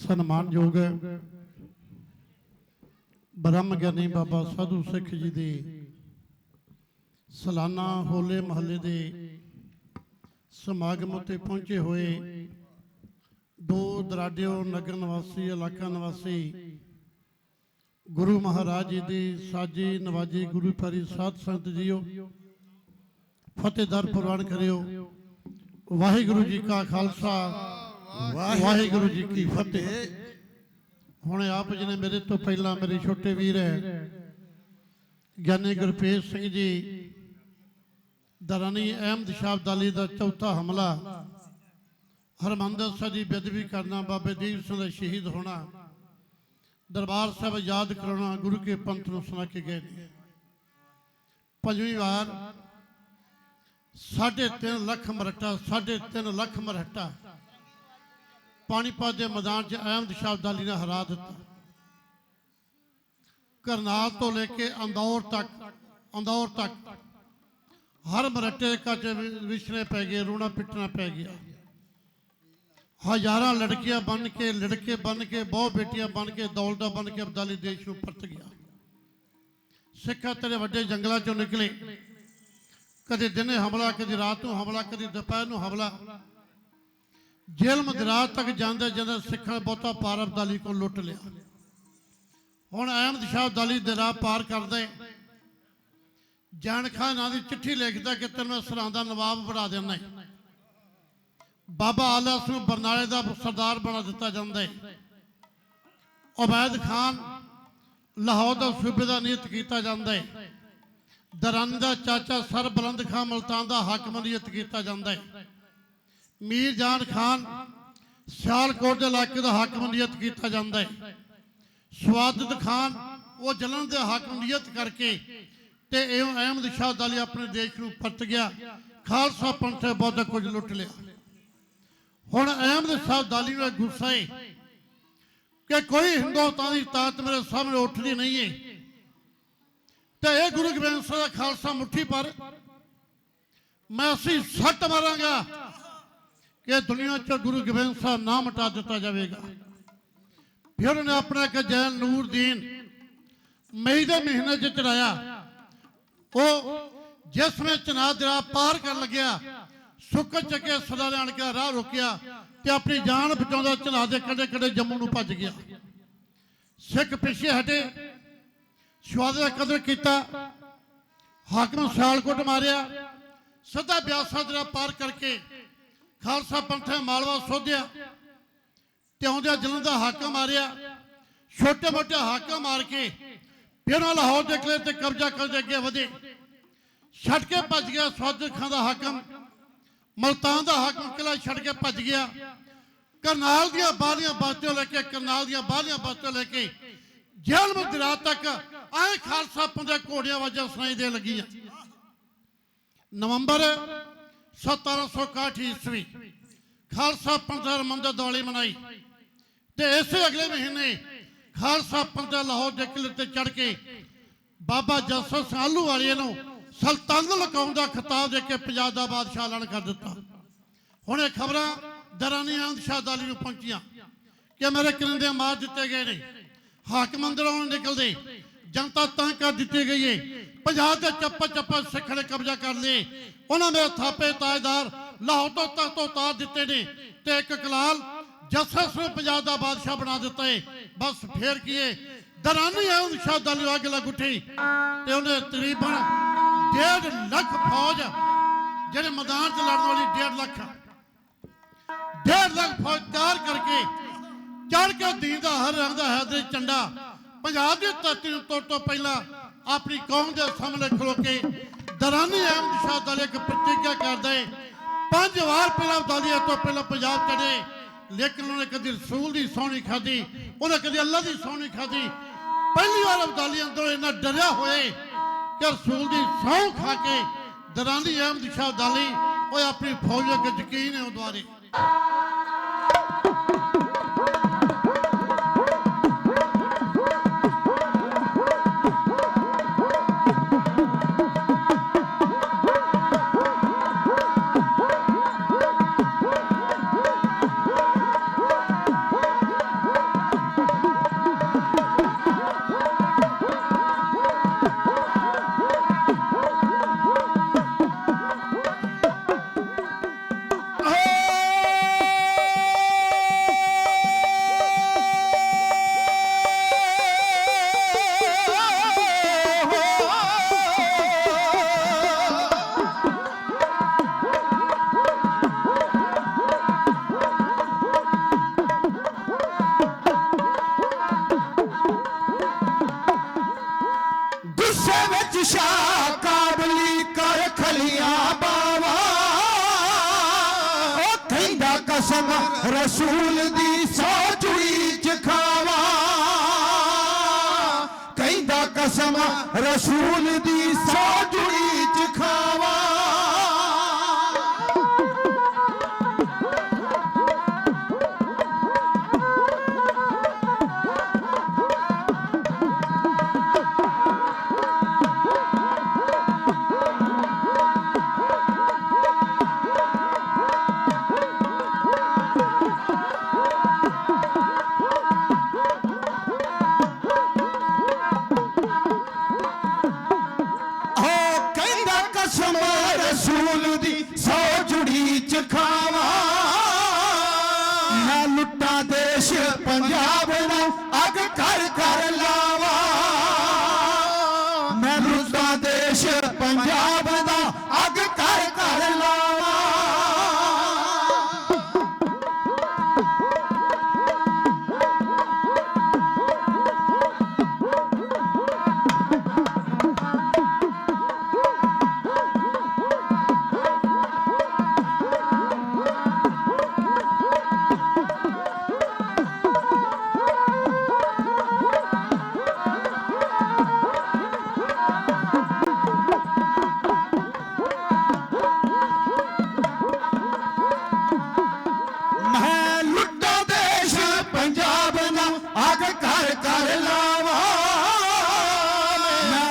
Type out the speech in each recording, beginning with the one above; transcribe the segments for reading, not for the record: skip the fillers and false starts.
सन्मानयोग ब्रह्म ज्ञानी बाबा साधु सिख जी के सालाना होले महल्ले के समागम उत्ते पहुंचे हुए दो दराडियो नगर निवासी इलाका निवासी गुरु महाराज जी की साजी नवाजी गुरु प्यारी साध संगत जीओ फतेहदार प्रवान करियो। वाहिगुरु जी का खालसा वाहिगुरु जी की फतेह। हुण आप जी ने मेरे तो पहला मेरे छोटे वीर है ज्ञानी गुरभेज सिंह जी दरानी अहमद शाह अब्दाली का चौथा हमला हरमंदर साहिब की बेदबी करना बाबे दीप सिंह का शहीद होना दरबार साहब याद कराना गुरु के पंथ को सुना के गए। पंजवीं बार 3.5 लाख मरहटा 3.5 लाख मरहटा पानीपत के मैदान च अहमद शाह अब्दाली ने हरा दिता। करनाल तो लेके अंदौर तक हर मरहटे कच विछने पै गए रोना पिटना पै गया। हजारां लड़कियां बन के लड़के बन के बहुत बेटियां बन के दौलता बन के अब्दाली देश में परत गया। सिखा तेरे वड्डे जंगलों चों निकले कदे दिने हमला कदे रात को हमला कदे दोपहर को हमला जेल मदराज तक जाते जाते सिखा ने बहुता पार अब्दाली को लुट लिया। हुण अहमद शाह अब्दाली दे राह पार करदे जान खां नां दी चिट्ठी लिखदा कि तैनूं मैं सरां दा नवाब बना देना। बाबा आला उसनूं बरनाले का सरदार बना दिता जाता है। उबैद खान लाहौर का सूबे का नियत किया जाता है। दरानी का चाचा सर बुलंद खान मुल्तान का हाकम नियत किया जाता है। मीर जान खान सियालकोट के इलाके का हाकम नियत किया जाता है। सवादत खान वो जलन के हाकम नियत करके ते अहमद शाह अब्दाली अपने देश को परत गया। खालसा पंथ ने बहुत कुछ लुट लिया। हुण अहमद शाह अब्दाली ने गुस्सा है कि कोई हिंदुस्तान की ताकत मेरे सामने उठती नहीं है तो यह गुरु गोबिंद सिंह का खालसा मुट्ठी पर मैं असी सट मारांगा कि दुनिया च गुरु गोबिंद सिंह ना मिटा दिता जाएगा। फिर उन्हें अपना एक जैन नूरदीन मई के महीने च चढ़ाया। वो जिसमें चनाब दरिया पार कर लग्या सुक्कर चके सदा ने आन के राह रोकिया ते अपनी जान बचाता चला दे कड़े कड़े जम्मू नूं भज गया। सिख पिछे हटे शहादत का कदर किया। हाकम सियालकोट मारिया सीधा ब्यासा दरिया पार करके खालसा पंथ ने मालवा सोधिया ते आउंदिया जलन का हाकम मारिया। छोटे मोटे हाकम मार के फिर लाहौर के किले ते कब्जा करके अगे वधे। छड़ के भज गया सवादत खान का हाकम। मुल्तान का हाकम किला छड़ के भज गया। करनाल दियां बाहलियां बस्तियों लेके करनाल दियां बाहलियां बस्तियों लेके जेल में दरिया तक आए खालसा पंथ घोड़ियां आवाज़ां सुनाई दे लगी। नवंबर 1761 ईस्वी खालसा पंथ हरमंदर दिवाली मनाई ते इसे अगले महीने खालसा पंथ लाहौर के किले ते चढ़ के बाबा जस्सर सिंह आहलूवालिया नूं सल्तनत लुकाउण दा खिताब दे के पंजाब दा बादशाह ऐलान कर दिता। हुण ये खबरां दरानी अहमद शाह अब्दाली नूं पहुंचियां कि मेरे करिंदे मार दिते गए ने। हाकम अंदरों निकलदे जनता तंग कर दी गई है। पंजाब के चप्पा चप्पा सिख ने कब्जा कर लिए। उन्होंने मेरे थापे ताजदार लाहौर तो तक तो उतार दिते ने ते एक कलाल जस्सस नूं पंजाब दा बादशाह बना दिता है। बस फिर की है दरानी अहमद शाह अब्दाली अग लग उठी ते उन्हें तकरीबन 1.5 लाख फौज जेडे मैदान च लड़न वाली 1.5 लाख फौज तैयार करके चढ़ के दीन का हर रंग का हैदरी झंडा पंजाब की धरती तोड़ तो पहला अपनी कौम के सामने खलो के दरानी अहमद शाह अब्दाली एक प्रतिज्ञा कर दे 5 बार पहला अब्दाली तो पहला पंजाब चढ़े लेकिन उन्हें कभी रसूल की सौं नहीं खाधी उन्हें कभी अल्लाह की सौं नहीं खाधी। पहली बार अब्दाली अंदरों इन्ना डरिया होए कि रसूल की सौं खा के दरानी अहमद शाह अब्दाली वो अपनी फौज के यकीन है द्वारे कसम रसूल दी सौ जुड़ी च खावा कहंदा कसम रसूल दी सौ जुड़ी च खावा रसूल दी सौ जुड़ी च खावा मैं लुट्टा देश पंजाब दा अग कर कर लावा मैं लुट्टा देश पंजाब दा अग कर कर लावा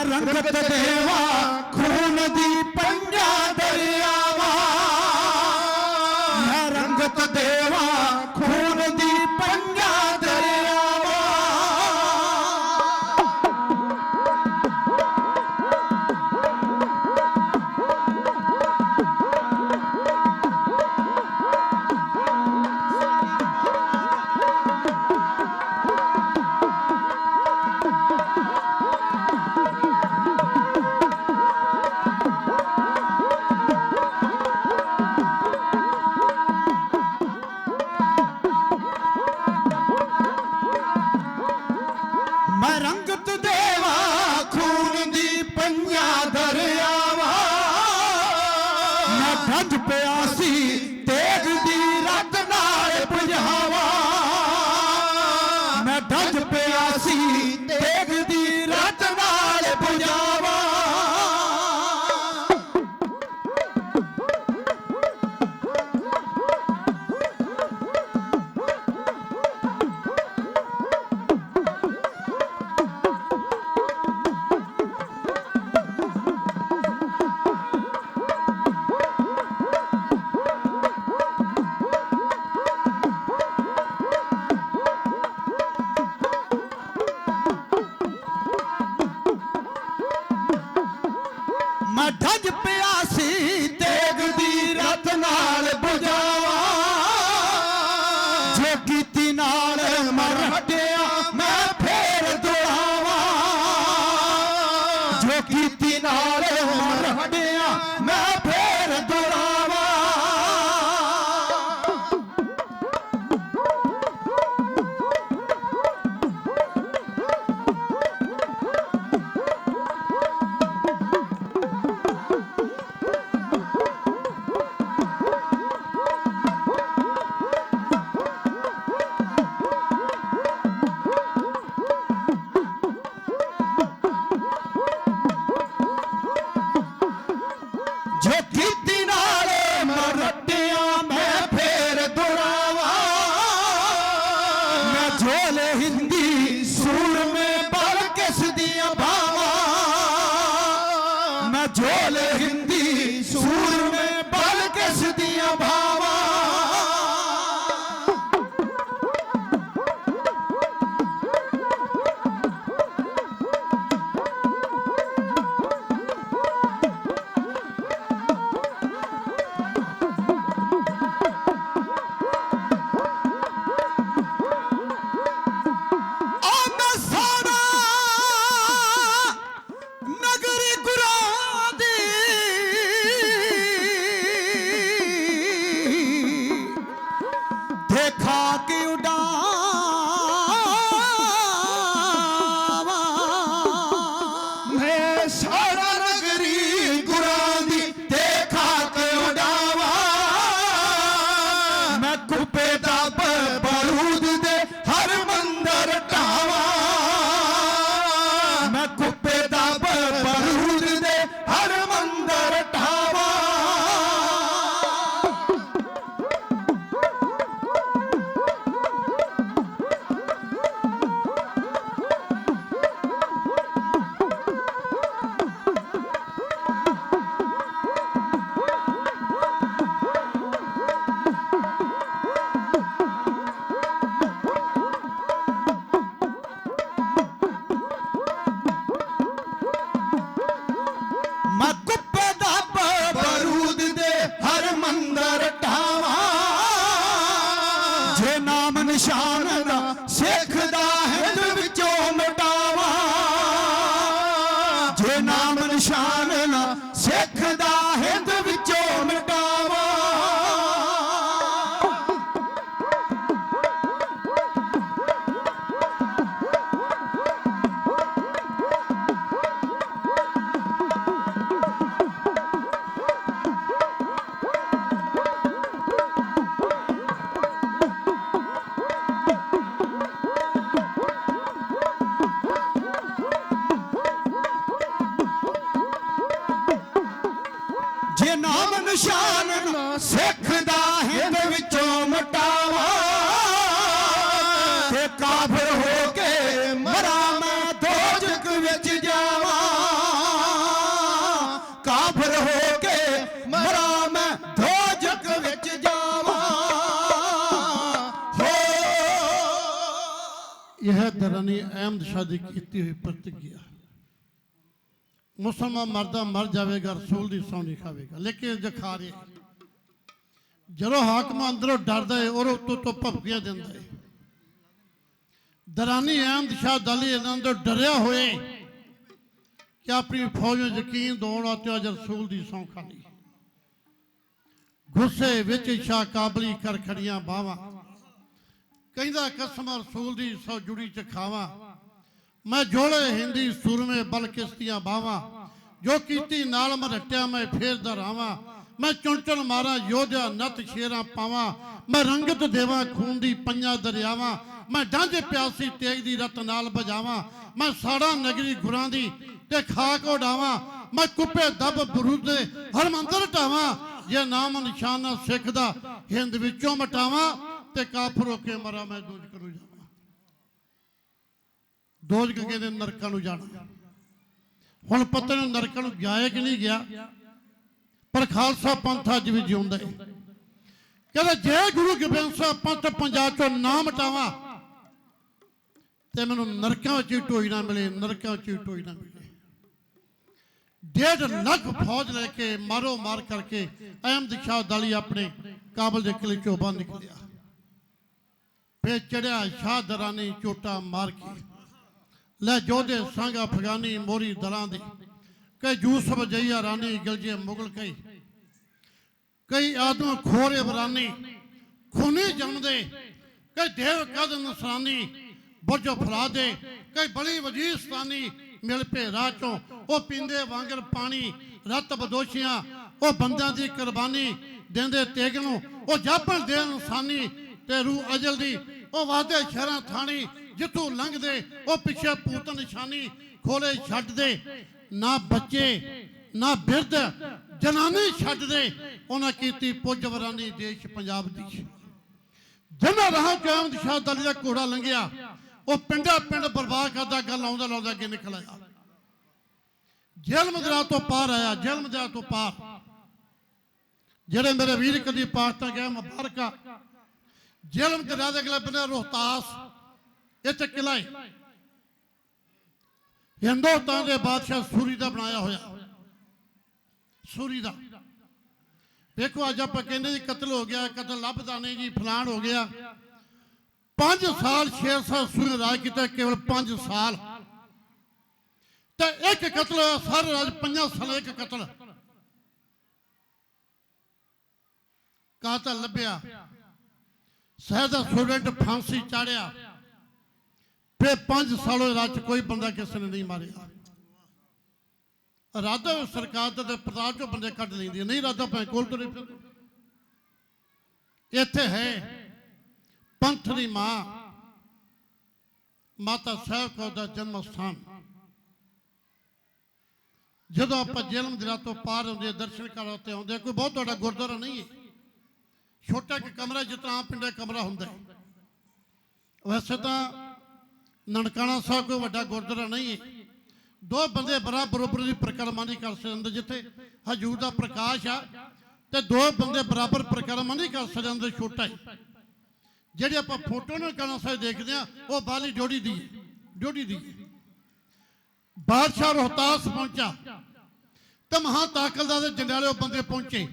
रंगत देवा खून दी पंजा दरियावा मैं रंगत देवा खून दी पंजा दरियावा मैं रंगत देवा खून दी पंजा दरियावा मैं भज प्यासी तेग दी रत नाल बुझावा मैं भज प्यासी तेग दी रत नाल बुझावा मैं ढज प्यासी तेग दी रत नाल बुझावा जो कीती नाल मर हटिया मैं फेर दुआवा जो कीती नाल मर हटिया मैं फेर दुआवा जो कीती नाल मर हटिया मैं फेर दुआवा मैं झोले हिंदी सूर में बल किस दिया भावा मैं झोले हिंदी सूर में बल किस दिया भावा मैं कुब्बे दा बारूद दे हर मंदर ढावा मैं कुब्बे दा बारूद दे हर मंदर ढावा मैं कुब्बे दा बारूद दे हर मंदर ढावा जे नाम निशान ना सिख दा हिंद विचों मिटावा जे नाम निशान ना सिख दा हिंद विचों मिटावा जे नाम निशान ना सिख दा हिंद विचों मिटावा ते काफिर हो के मरा मैं दोजख विच जावा काफिर हो के मरा मैं दोजख विच जावा हो यह दरानी अहमद शाह की कीती हुई प्रतिज्ञा मुसलमान मरदा मर जाएगा रसूल की सौ नहीं खावेगा लेकिन जो खा रहे जो हाकम अंदरों डरदा है और तो भपकियां देंदा है दरानी अहमद शाह दली इन्हां तो डरिया होए कि अपनी फौज में यकीन दौड़ा तो अज रसूल की सौ खाली गुस्से विच शाह काबली कर खड़ियां बावां कहंदा कसम रसूल की सौ जुड़ी च खावां मैं जोड़े हिंदी सूरमे बल किस्तियां बावां जो कीती नाल मरट्या मैं फेर दरावां मैं चुन चुन मारा योध्या नत शेरा पावां मैं रंगत देवां खून दी पंजा दरियावां मैं डांझ प्यासी तेग दी रत नाल बजावां मैं साड़ा नगरी गुरां दी ते खाक उडावां मैं कुप्पे दब बरूदे हर मंदर ढावां जे नाम निशाना सिख दा हिंद विचों मटावां ते काफर होके मरा मैं दूज करूं जावां दोजक कहते नरकां नूं जाना हुण पता नहीं नरकां नूं जाए कि नहीं गया पर खालसा पंथ अज भी जिउंदा है कहते जे गुरु गोबिंद साहब पंथ पंजाब चों ना मटावा ते मैनूं नरकां विच ही ढोई ना मिले नरकां विच ही ढोई ना मिले 1.5 लाख फौज लेके मारो मार करके अहमद शाह दली अपने काबल के किले चों बाहर निकलिया फिर चढ़िया शाह दरानी चोटा मार के ले जोधे संग अफगानी मोरी दलां दे कई यूसुफ जइया रानी गलजे मुगल कई आदम खोरे बरानी खूनी जन्म दे कई देव कद नसरानी बुरज फला दे कई बड़ी वजीर स्थानी मिल पे राह चों ओ पींदे वांगर पानी रत बदोशियां ओ बंदा दी कुर्बानी देंदे तेगनों ओ जापन दे इंसानी ते रूह अजल दी ओ वादे शहरां थानी जिथों लंघ दे ओ पिछे पूत निशानी खोले छड्ड दे ना बच्चे ना बिरद जनानी छड्ड दे उन्हां कीती पुज वरानी देश पंजाब दी जिन्हां राह चों अहमद शाह दली दा घोड़ा लंघिया ओ पिंडा पिंड बर्बाद करदा गल आउंदा लाउंदा अगे निकल आया जेलम दरिया तो पार आया जेलम दरिया तो पार जेड़े मेरे वीर कदी पाकिस्तान गए मुबारका जेलम दरिया दे अगले बन्ने रोहतास इत्थे किला है हिंदुस्तान के बादशाह सूरी का बनाया होया सूरी का देखो अज आप कहने जी कतल हो गया कतल लभदा नहीं जी फलान हो गया 5 साल शेर शाह सूरी ने राज किया केवल 5 साल तो एक कतल होया सारे राज 5 साल एक कतल कातल लभ्या शहर का स्टूडेंट फांसी चाढ़िया फिर 5 सालों राज कोई बंदा किसी ने नहीं मारिया राधा सरकार तो प्रताप चो बंदे कट लेंदी नहीं राधा भाई कोल तो नहीं ਇੱਥੇ ਹੈ ਪੰਥ ਦੀ ਮਾਂ ਮਾਤਾ ਸਾਹਿਬ ਕੌਰ ਦਾ ਜਨਮ ਸਥਾਨ। ਜਦੋਂ ਆਪਾਂ ਜੇਲ੍ਹ ਮੰਦਿਰਾਂ ਤੋਂ ਪਾਰ ਹੁੰਦੇ ਦਰਸ਼ਨ ਕਰਨ ਉੱਤੇ ਆਉਂਦੇ, ਕੋਈ ਬਹੁਤ ਵੱਡਾ ਗੁਰਦੁਆਰਾ ਨਹੀਂ ਹੈ, ਛੋਟਾ ਇੱਕ ਕਮਰਾ ਜਿੱਦਾਂ ਆਮ ਪਿੰਡਾਂ ਕਮਰਾ ਹੁੰਦਾ ਹੈ। ਵੈਸੇ ਤਾਂ ਨਨਕਾਣਾ ਸਾਹਿਬ ਕੋਈ ਵੱਡਾ ਗੁਰਦੁਆਰਾ ਨਹੀਂ ਹੈ, ਦੋ ਬੰਦੇ ਬਰਾਬਰ ਦੀ ਪਰਿਕਰਮਾ ਨਹੀਂ ਕਰ ਸਕਦੇ। ਜਿੱਥੇ ਹਜੂਰ ਦਾ ਪ੍ਰਕਾਸ਼ ਆ ਤੇ ਦੋ ਬੰਦੇ ਬਰਾਬਰ ਪਰਿਕਰਮਾ ਨਹੀਂ ਕਰ ਸਕਦੇ, ਛੋਟਾ ਹੈ। ਜਿਹੜੀ ਆਪਾਂ ਫੋਟੋ ਨਨਕਾਣਾ ਸਾਹਿਬ ਦੇਖਦੇ ਆ ਉਹ ਬਾਲੀ ਡੋਡੀ ਦੀ ਹੈ, ਡੋਡੀ ਦੀ ਹੈ। ਬਾਦਸ਼ਾਹ ਰੋਹਤਾਸ ਪਹੁੰਚਾ ਤੇ ਮਹਾਂ ਤਾਕਤਦਾਰ ਦੇ ਜੰਡਿਆਲੇ ਬੰਦੇ ਪਹੁੰਚੇ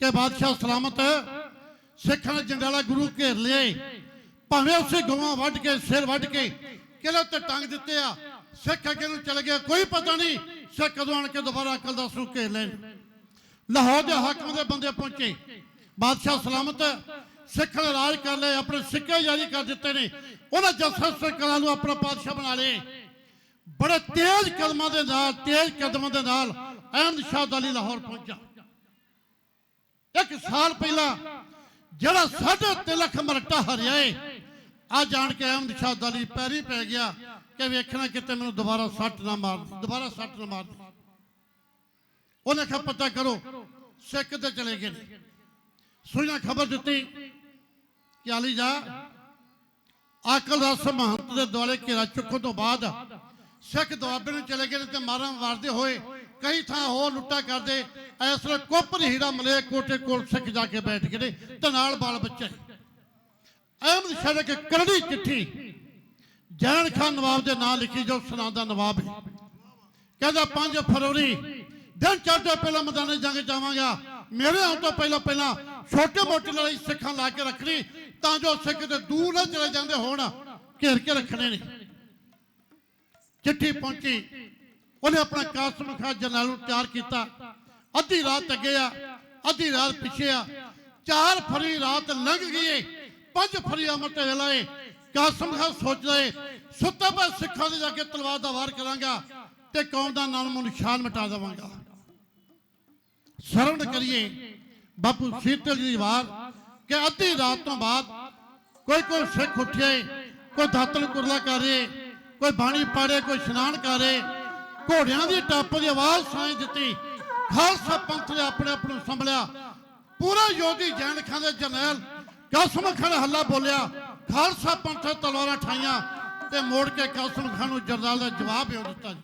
ਕਿ ਬਾਦਸ਼ਾਹ ਸਲਾਮਤ। ਸਿੱਖਾਂ ਨੇ ਜੰਡਿਆਲਾ ਗੁਰੂ ਘੇਰ ਲਿਆ, ਭਾਵੇਂ ਉਸੇ ਗਊਆਂ ਵੱਢ ਕੇ ਸਿਰ ਵੱਢ ਕੇ ਕਿਲੇ ਤੇ ਟੰਗ ਦਿੱਤੇ ਆ। ਸਿੱਖ ਅੱਗੇ ਨੂੰ ਚਲੇ ਗਏ, ਕੋਈ ਪਤਾ ਨਹੀਂ ਸਿੱਖ ਕਦੋਂ ਆਣ ਕੇ ਦੁਬਾਰਾ ਅਕਲ ਦਾ ਸੂ ਘੇਰ ਲੈਣ। ਲਾਹੌਰ ਦੇ ਹਾਕਮ ਦੇ ਬੰਦੇ ਪਹੁੰਚੇ, ਬਾਦਸ਼ਾਹ ਸਲਾਮਤ ਸਿੱਖਾਂ ਨੇ ਰਾਜ ਕਰ ਲਏ, ਆਪਣੇ ਸਿੱਕੇ ਜਾਰੀ ਕਰ ਦਿੱਤੇ ਨੇ, ਉਹਨਾਂ ਜੱਸਾ ਸਿੱਖਾਂ ਨੂੰ ਆਪਣਾ ਪਾਤਸ਼ਾਹ ਬਣਾ ਲਏ। ਬੜੇ ਤੇਜ਼ ਕਦਮਾਂ ਦੇ ਨਾਲ ਅਹਿਮਦ ਸ਼ਾਹ ਅਬਦਾਲੀ ਲਾਹੌਰ ਪਹੁੰਚਾ। 1 ਸਾਲ ਪਹਿਲਾਂ ਜਿਹੜਾ 3.5 ਲੱਖ ਮਰਟਾ ਹਰਿਆ ਏ, ਅੱਜ ਆਣ ਕੇ ਅਹਿਮਦ ਸ਼ਾਹ ਅਬਦਾਲੀ ਪੈਰੀ ਪੈ ਗਿਆ ਕਿ ਵੇਖਣਾ ਕਿਤੇ ਮੈਨੂੰ ਦੁਬਾਰਾ ਸੱਟ ਨਾ ਮਾਰ। ਉਹਨੇ ਕਿਹਾ ਪਤਾ ਕਰੋ ਸਿੱਖ ਤੇ ਚਲੇ ਗਏ ਨੇ। ਸੋਹਣਾ ਖਬਰ ਦਿੱਤੀ ਕਿ ਆਲੀ ਜਾ ਆਕਲ ਰਸ ਮਹੰਤ ਦੇ ਦੁਆਲੇ ਘੇਰਾ ਚੁੱਕਣ ਤੋਂ ਬਾਅਦ ਸਿੱਖ ਦੁਆਬੇ ਨੂੰ ਚਲੇ ਗਏ ਨੇ ਤੇ ਮਾਰਾਂ ਮਾਰਦੇ ਹੋਏ ਕਈ ਥਾਂ ਹੋਰ ਲੁੱਟਾ ਕਰਦੇ। ਇਸ ਵੇਲੇ ਕੋਪਰ ਹੀਰਾ ਮਲੇਕ ਕੋਟੇ ਕੋਲ ਸਿੱਖ ਜਾ ਕੇ ਬੈਠ ਗਏ ਨੇ ਤੇ ਨਾਲ ਬਾਲ ਬੱਚੇ। ਅਹਿਮਦ ਸ਼ਾਹ ਨੇ ਇੱਕ ਕਰੜੀ ਚਿੱਠੀ ਜੈਨ ਖਾਨ ਨਵਾਬ ਦੇ ਨਾਂ ਲਿਖੀ, ਜੋ ਸੁਨਾਦਾ ਨਵਾਬ ਹੈ। ਕਹਿੰਦਾ 5 ਫਰਵਰੀ ਦਿਨ ਚੜ੍ਹਦੇ ਪਹਿਲਾਂ ਮੈਦਾਨੇ ਜੰਗ ਜਾਵਾਂਗਾ। ਮੇਰੇ ਆਉਣ ਤੋਂ ਪਹਿਲਾਂ ਛੋਟੇ ਮੋਟੇ ਲੜਾਈ ਸਿੱਖਾਂ ਲਾ ਕੇ ਰੱਖਣੀ ਤਾਂ ਜੋ ਸਿੱਖ ਤੇ ਦੂਰ ਨਾ ਚਲੇ ਜਾਂਦੇ ਹੋਣ, ਘੇਰ ਕੇ ਰੱਖਣੇ ਨੇ। ਚਿੱਠੀ ਪਹੁੰਚੀ, ਉਹਨੇ ਆਪਣਾ ਕਾਸਮ ਖਾਨ ਜਰਨੈਲ ਨੂੰ ਤਿਆਰ ਕੀਤਾ। ਅੱਧੀ ਰਾਤ ਅੱਗੇ ਆ, ਅੱਧੀ ਰਾਤ ਪਿੱਛੇ ਆ। 4 ਫਰੀ ਰਾਤ ਲੰਘ ਗਈ, 5 ਫਰੀ ਅਮਰ ਤੇ ਲਾਏ। ਕਾਸਮ ਖਾਨ ਸੋਚਦਾ ਏ ਸੁੱਤੇ ਪਏ ਸਿੱਖਾਂ ਦੇ ਜਾ ਕੇ ਤਲਵਾਰ ਦਾ ਵਾਰ ਕਰਾਂਗਾ ਤੇ ਕੌਮ ਦਾ ਨਾਮ ਨਿਸ਼ਾਨ ਮਿਟਾ ਦੇਵਾਂਗਾ। ਸਰਵਣ ਕਰੀਏ ਬਾਪੂ ਸੀਤਲ ਜੀ ਦੀ ਵਾਰ ਕਿ ਅੱਧੀ ਰਾਤ ਤੋਂ ਬਾਅਦ ਕੋਈ ਸਿੱਖ ਉੱਠੇ, ਕੋਈ ਦਾਤਲ ਕੁਰਲਾ ਕਰੇ, ਕੋਈ ਬਾਣੀ ਪਾੜੇ, ਕੋਈ ਇਸ਼ਨਾਨ ਕਰੇ। ਘੋੜਿਆਂ ਦੀ ਟੱਪ ਦੀ ਆਵਾਜ਼ ਸੁਣਾਈ ਦਿੱਤੀ। ਖਾਲਸਾ ਪੰਥ ਨੇ ਆਪਣੇ ਆਪ ਨੂੰ ਸੰਭਲਿਆ। ਪੂਰਾ ਯੋਧੀ ਜੈਨ ਖਾਨ ਦੇ ਜਰਨੈਲ ਕਾਸਮ ਖਾਨ ਹੱਲਾ ਬੋਲਿਆ, ਖਾਲਸਾ ਪੰਥ ਤਲਵਾਰਾਂ ਠਾਈਆਂ ਤੇ ਮੋੜ ਕੇ ਕਾਸਮ ਖਾਨ ਨੂੰ ਜਰਨੈਲ ਦਾ ਜਵਾਬ ਦੇ ਦਿੱਤਾ ਜੀ।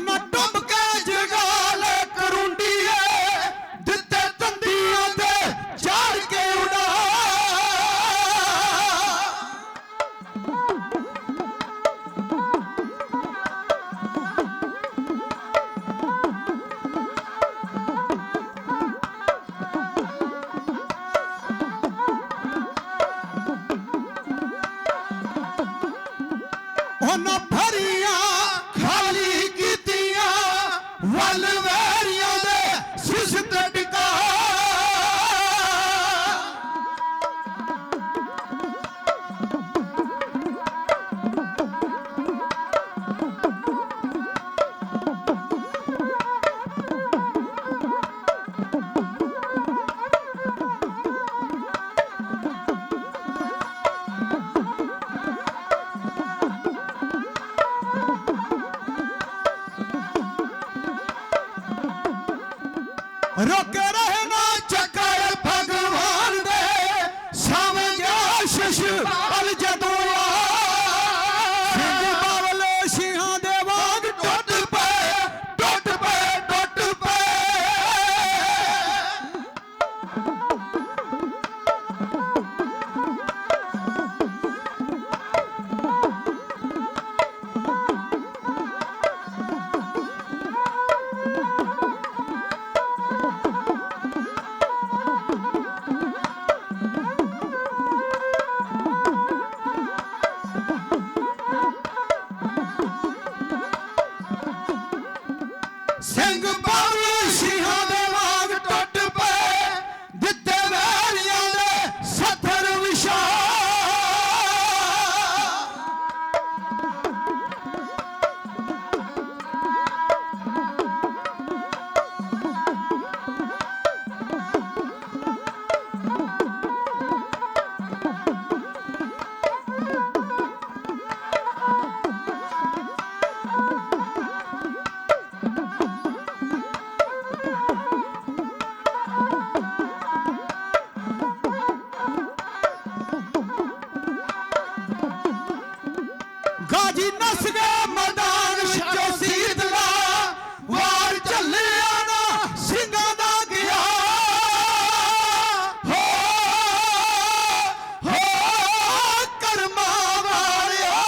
ਉਹਨਾਂ ਟੁੰਬ ਕੇ ਜਗਾਲੇ ਕਰੁੰਡੀਏ ਦਿੱਤੇ ਤੰਦੀਆਂ ਤੇ ਚਾੜ ਕੇ ਉਡਾ ਉਹਨਾਂ ਭਰੀਆਂ ਖਾਲੀ ਕੀਤੀਆਂ ਵੱਲ ਵੈਰੀਆਂ ਦੇ ਸਿਸ ਤੇ ਟਿਕਾ ਰੋਕੇ ਰਹੇ ਨਾ ਚੱਕਰ ਭਗਵਾਨ ਦੇ ਸਾਵੇਂ ਗਿਆ ਸ਼ਿਸ਼ ਅਲ ਜਦੋਂ ਸਿੰਘ ਬਾਵਲੇ ਸਿੰਘਾਂ ਦੇ ਵਾਂਗ ਟੁੱਟ ਪਏ ਟੁੱਟ ਪਏ ਟੁੱਟ ਪਏ ਸਿੰਘ ਬਾਵਲੇ ਸਿੰਘਾਂ ਦੇ ਵਾਂਗ ਟੁੱਟ ਪਏ ਦਿੱਤੇ ਵੈਰੀਆਂ ਦੇ ਸੱਥਰ ਵਿਛਾ ਗਾਜੀ ਨਸ ਗਏ ਮੈਦਾਨ ਵਿੱਚੋਂ ਸੀਤਲਾ ਵਾਰ ਚੱਲਿਆ ਨਾ ਸਿੰਘਾਂ ਦਾ ਗਿਆ ਹੋ ਕਰਮਾ ਵਾਲਿਆ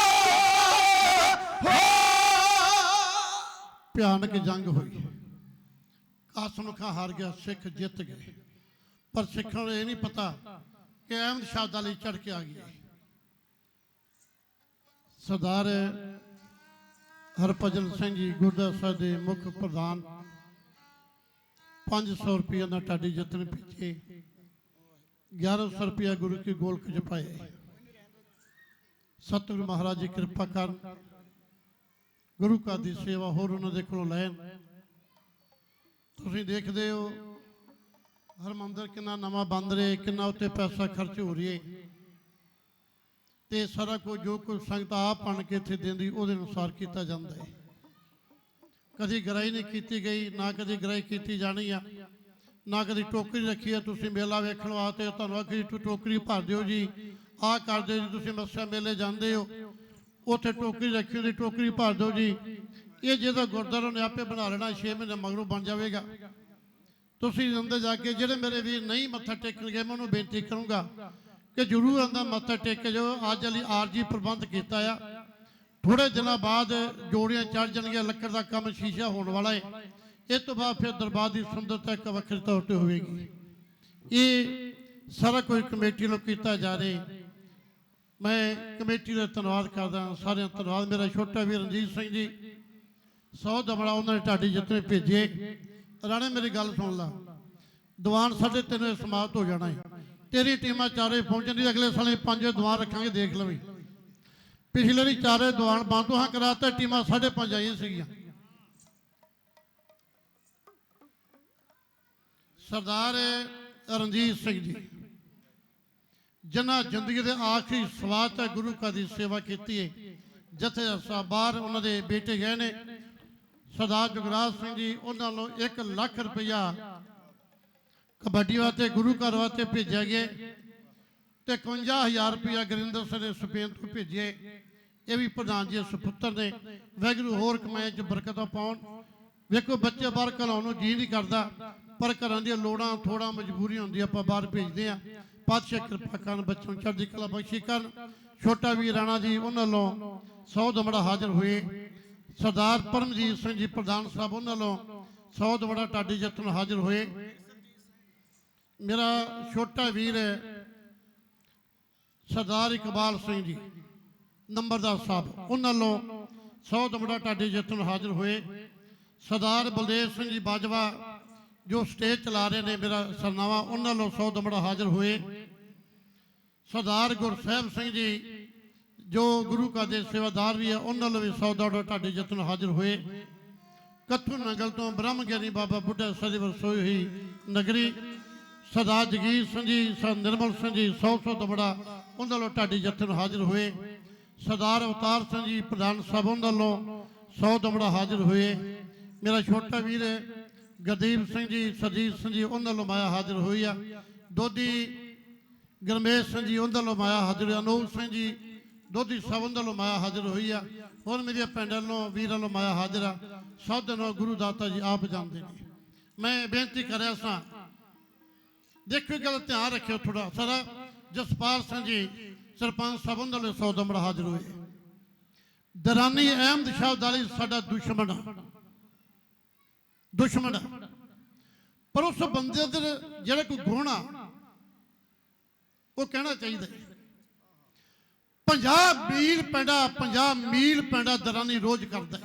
ਹੋ ਭਿਆਨਕ ਜੰਗ ਹੋਈ। ਕਾਸਮ ਖਾਂ ਹਾਰ ਗਿਆ, ਸਿੱਖ ਜਿੱਤ ਗਏ। ਪਰ ਸਿੱਖਾਂ ਨੂੰ ਇਹ ਨਹੀਂ ਪਤਾ ਕਿ ਅਹਿਮਦ ਸ਼ਾਹ ਅਬਦਾਲੀ ਚੜ ਕੇ ਆ ਗਈ। ਸਰਦਾਰ ਹਰਭਜਨ ਸਿੰਘ ਜੀ ਗੁਰਦੁਆਰਾ ਸਾਹਿਬ ਦੇ ਮੁੱਖ ਪ੍ਰਧਾਨ 500 ਰੁਪਏ ਨਾਲ ਟਾਡੀ ਜਿੱਤਣ ਪਿੱਛੇ 1100 ਰੁਪਇਆ ਗੁਰੂ ਕੀ ਗੋਲਕ ਚ ਪਾਏ। ਸਤਿਗੁਰੂ ਮਹਾਰਾਜ ਜੀ ਕਿਰਪਾ ਕਰਨ, ਗੁਰੂ ਘਰ ਦੀ ਸੇਵਾ ਹੋਰ ਉਹਨਾਂ ਦੇ ਕੋਲੋਂ ਲੈਣ। ਤੁਸੀਂ ਦੇਖਦੇ ਹੋ ਹਰਮੰਦਰ ਕਿੰਨਾ ਨਵਾਂ ਬਣ ਰਿਹਾ, ਕਿੰਨਾ ਉੱਤੇ ਪੈਸਾ ਖਰਚ ਹੋ ਰਿਹਾ ਤੇ ਸਾਰਾ ਕੁਝ ਜੋ ਕੁਝ ਸੰਗਤ ਆਪ ਬਣ ਕੇ ਇੱਥੇ ਦਿੰਦੀ ਉਹਦੇ ਅਨੁਸਾਰ ਕੀਤਾ ਜਾਂਦਾ ਹੈ। ਕਦੀ ਗਰਾਈ ਨਹੀਂ ਕੀਤੀ ਗਈ, ਨਾ ਕਦੀ ਗਰਾਈ ਕੀਤੀ ਜਾਣੀ ਆ, ਨਾ ਕਦੀ ਟੋਕਰੀ ਰੱਖੀ ਆ। ਤੁਸੀਂ ਮੇਲਾ ਵੇਖਣ ਵਾਸਤੇ ਤੁਹਾਨੂੰ ਆਖੀ ਟੋਕਰੀ ਭਰ ਦਿਓ ਜੀ, ਆਹ ਕਰ ਦਿਓ ਜੀ। ਤੁਸੀਂ ਮੱਸਿਆ ਮੇਲੇ ਜਾਂਦੇ ਹੋ, ਉੱਥੇ ਟੋਕਰੀ ਰੱਖੀ ਹੁੰਦੀ, ਟੋਕਰੀ ਭਰ ਦਿਓ ਜੀ। ਇਹ ਜਿਹਦਾ ਗੁਰਦੁਆਰਾ ਨੇ ਆਪੇ ਬਣਾ ਲੈਣਾ, 6 ਮਹੀਨੇ ਮਗਰੋਂ ਬਣ ਜਾਵੇਗਾ। ਤੁਸੀਂ ਅੰਦਰ ਜਾ ਕੇ ਜਿਹੜੇ ਮੇਰੇ ਵੀਰ ਨਹੀਂ ਮੱਥਾ ਟੇਕਣਗੇ, ਮੈਂ ਉਹਨੂੰ ਬੇਨਤੀ ਕਰੂੰਗਾ ਕਿ ਜ਼ਰੂਰ ਅੰਦਰ ਮੱਥਾ ਟੇਕ ਜੋ। ਅੱਜ ਵਾਲੀ ਆਰਜੀ ਪ੍ਰਬੰਧ ਕੀਤਾ ਆ, ਥੋੜੇ ਦਿਨਾਂ ਬਾਅਦ ਜੋੜੀਆਂ ਚੜ ਜਾਣਗੀਆਂ, ਲੱਕੜ ਦਾ ਕੰਮ ਸ਼ੀਸ਼ਾ ਹੋਣ ਵਾਲਾ ਹੈ। ਇਸ ਤੋਂ ਬਾਅਦ ਫਿਰ ਦਰਬਾਰ ਦੀ ਸੁੰਦਰਤਾ ਇੱਕ ਵੱਖਰੇ ਤੌਰ ਤੇ ਹੋਵੇਗੀ। ਇਹ ਸਾਰਾ ਕੁਝ ਕਮੇਟੀ ਨੂੰ ਕੀਤਾ ਜਾ ਰਿਹਾ। ਮੈਂ ਕਮੇਟੀ ਦਾ ਧੰਨਵਾਦ ਕਰਦਾ, ਸਾਰਿਆਂ ਦਾ ਧੰਨਵਾਦ। ਮੇਰਾ ਛੋਟਾ ਵੀਰ ਰਣਜੀਤ ਸਿੰਘ ਜੀ 100 ਦਬੜਾ ਉਹਨਾਂ ਨੇ ਢਾਡੀ ਜਿੱਤਨੇ ਭੇਜੇ। ਰਾਣੇ ਮੇਰੀ ਗੱਲ ਸੁਣ ਲਾ, ਦੀਵਾਨ 3:30 ਵਜੇ ਸਮਾਪਤ ਹੋ ਜਾਣਾ ਹੈ। ਤੇਰੀ ਟੀਮਾਂ ਚਾਰੇ ਪਹੁੰਚਣ ਦੀ, ਅਗਲੇ ਸਾਲੇ 5 ਦੀਵਾਨ ਰੱਖਾਂਗੇ, ਦੇਖ ਲਵੀਂ। ਪਿਛਲੇ ਵਾਰੀ 4 ਦੀਵਾਨ ਬੰਦੋਹਾਂ ਕਰਾਤਾ, ਟੀਮਾਂ 5:30 ਆਈਆਂ ਸੀਗੀਆਂ। ਸਰਦਾਰ ਰਣਜੀਤ ਸਿੰਘ ਜੀ ਜਿਨ੍ਹਾਂ ਜ਼ਿੰਦਗੀ ਦੇ ਆਖਰੀ ਸਵਾਤ ਹੈ ਗੁਰੂ ਘਰ ਦੀ ਸੇਵਾ ਕੀਤੀ ਹੈ। ਜਥੇ ਸਾਹਿਬ ਬਾਹਰ ਉਹਨਾਂ ਦੇ ਬੇਟੇ ਗਏ ਨੇ, ਸਰਦਾਰ ਜੁਗਰਾਜ ਸਿੰਘ ਜੀ, ਉਹਨਾਂ ਨੂੰ 1 ਲੱਖ ਰੁਪਇਆ ਕਬੱਡੀ ਵਾਸਤੇ ਗੁਰੂ ਘਰ ਵਾਸਤੇ ਭੇਜਿਆ ਗਿਆ ਤੇ 51,000 ਰੁਪਇਆ ਗੁਰਿੰਦਰ ਸਿੰਘ ਨੇ ਸਪੇਨ ਤੋਂ ਭੇਜੇ। ਇਹ ਵੀ ਪ੍ਰਧਾਨ ਜੀ ਸੁਪੁੱਤਰ ਨੇ। ਵਾਹਿਗੁਰੂ ਹੋਰ ਕਮਾਈਆਂ 'ਚ ਬਰਕਤਾਂ ਪਾਉਣ। ਵੇਖੋ ਬੱਚੇ ਬਾਹਰ ਘਲਾਉਣ ਨੂੰ ਜੀ ਨਹੀਂ ਕਰਦਾ, ਪਰ ਘਰਾਂ ਦੀਆਂ ਲੋੜਾਂ ਥੋੜ੍ਹਾ ਮਜਬੂਰੀ ਹੁੰਦੀ, ਆਪਾਂ ਬਾਹਰ ਭੇਜਦੇ ਹਾਂ। ਪਾਤਸ਼ਾਹ ਕਿਰਪਾ ਕਰਨ, ਬੱਚਿਆਂ ਨੂੰ ਚੜ੍ਹਦੀ ਕਲਾ ਬਖਸ਼ੀ ਕਰਨ। ਛੋਟਾ ਵੀਰ ਰਾਣਾ ਜੀ ਉਹਨਾਂ ਵੱਲੋਂ 100 ਦਮੜਾ ਹਾਜ਼ਰ ਹੋਏ। ਸਰਦਾਰ ਪਰਮਜੀਤ ਸਿੰਘ ਜੀ ਪ੍ਰਧਾਨ ਸਾਹਿਬ ਉਹਨਾਂ ਵੱਲੋਂ 100 ਦਮੜਾ ਢਾਡੀ ਜੱਤਨ ਹਾਜ਼ਰ ਹੋਏ। ਮੇਰਾ ਛੋਟਾ ਵੀਰ ਸਰਦਾਰ ਇਕਬਾਲ ਸਿੰਘ ਜੀ ਨੰਬਰਦਾਰ ਸਾਹਿਬ ਉਹਨਾਂ ਵੱਲੋਂ 100 ਦਮੜਾ ਢਾਡੀ ਜੱਤਨ ਹਾਜ਼ਰ ਹੋਏ। ਸਰਦਾਰ ਬਲਦੇਵ ਸਿੰਘ ਜੀ ਬਾਜਵਾ ਜੋ ਸਟੇਜ ਚਲਾ ਰਹੇ ਨੇ, ਮੇਰਾ ਸਰਨਾਵਾ, ਉਹਨਾਂ ਵੱਲੋਂ 100 ਦਮੜਾ ਹਾਜ਼ਰ ਹੋਏ। ਸਰਦਾਰ ਗੁਰਸਹਿਬ ਸਿੰਘ ਜੀ ਜੋ ਗੁਰੂ ਘਰ ਦੇ ਸੇਵਾਦਾਰ ਵੀ ਆ, ਉਹਨਾਂ ਵੱਲੋਂ ਵੀ 100 ਦਮੜਾ ਢਾਡੀ ਜੱਤਨ ਹਾਜ਼ਰ ਹੋਏ। ਕੱਥੂ ਨਗਲ ਤੋਂ ਬ੍ਰਹਮ ਗਿਆਨੀ ਬਾਬਾ ਬੁੱਢਾ ਸਾਹਿਬ ਦੀ ਵਰਸੋਈ ਹੋਈ ਨਗਰੀ ਸਰਦਾਰ ਜਗੀਰ ਸਿੰਘ ਜੀ, ਸਰ ਨਿਰਮਲ ਸਿੰਘ ਜੀ 100 ਦਮੜਾ ਉਹਨਾਂ ਵੱਲੋਂ ਢਾਡੀ ਜੱਥਨ ਹਾਜ਼ਰ ਹੋਏ। ਸਰਦਾਰ ਅਵਤਾਰ ਸਿੰਘ ਜੀ ਪ੍ਰਧਾਨ ਸਾਹਿਬ ਉਹਨਾਂ ਵੱਲੋਂ 100 ਦਮੜਾ ਹਾਜ਼ਰ ਹੋਏ। ਮੇਰਾ ਛੋਟਾ ਵੀਰ ਗੁਰਦੀਪ ਸਿੰਘ ਜੀ, ਸਰਜੀਤ ਸਿੰਘ ਜੀ ਉਹਨਾਂ ਵੱਲੋਂ ਮਾਇਆ ਹਾਜ਼ਰ ਹੋਈ ਆ। ਦੋਧੀ ਗਰਮੇਸ਼ ਸਿੰਘ ਜੀ ਉਹਨਾਂ ਵੱਲੋਂ ਮਾਇਆ ਹਾਜ਼ਰ ਹੋਈ। ਅਨੂਪ ਸਿੰਘ ਜੀ ਦੋਧੀ ਸਾਹਿਬ ਉਹਨਾਂ ਵੱਲੋਂ ਮਾਇਆ ਹਾਜ਼ਰ ਹੋਈ ਆ। ਹੋਰ ਮੇਰੀਆਂ ਪਿੰਡ ਵੱਲੋਂ ਵੀਰ ਵੱਲੋਂ ਮਾਇਆ ਹਾਜ਼ਰ ਆ। ਸਭ ਦਿਨੋਂ ਗੁਰੂ ਦਾਤਾ ਜੀ ਆਪ ਜਾਂਦੇ ਨੇ। ਮੈਂ ਬੇਨਤੀ ਕਰਿਆ ਸਾਂ, ਦੇਖੋ ਗੱਲ ਧਿਆਨ ਰੱਖਿਓ ਥੋੜਾ ਸਾਰਾ। ਜਸਪਾਲ ਸਿੰਘ ਜੀ ਸਰਪੰਚ ਸਾਹਿਬ ਉਹਨਾਂ ਵੱਲੋਂ 100 ਦਮੜਾ ਹਾਜ਼ਰ ਹੋਏ। ਦਰਾਨੀ ਅਹਿਮਦ ਸ਼ਾਹ ਅਬਦਾਲੀ ਸਾਡਾ ਦੁਸ਼ਮਣ ਆ, ਪਰ ਉਸ ਬੰਦੇ ਦੇ ਜਿਹੜਾ ਕੋਈ ਗੁਣ ਆ ਉਹ ਕਹਿਣਾ ਚਾਹੀਦਾ। 50 ਮੀਲ ਪੈਂਡਾ ਦਰਾਨੀ ਰੋਜ਼ ਕਰਦਾ ਹੈ।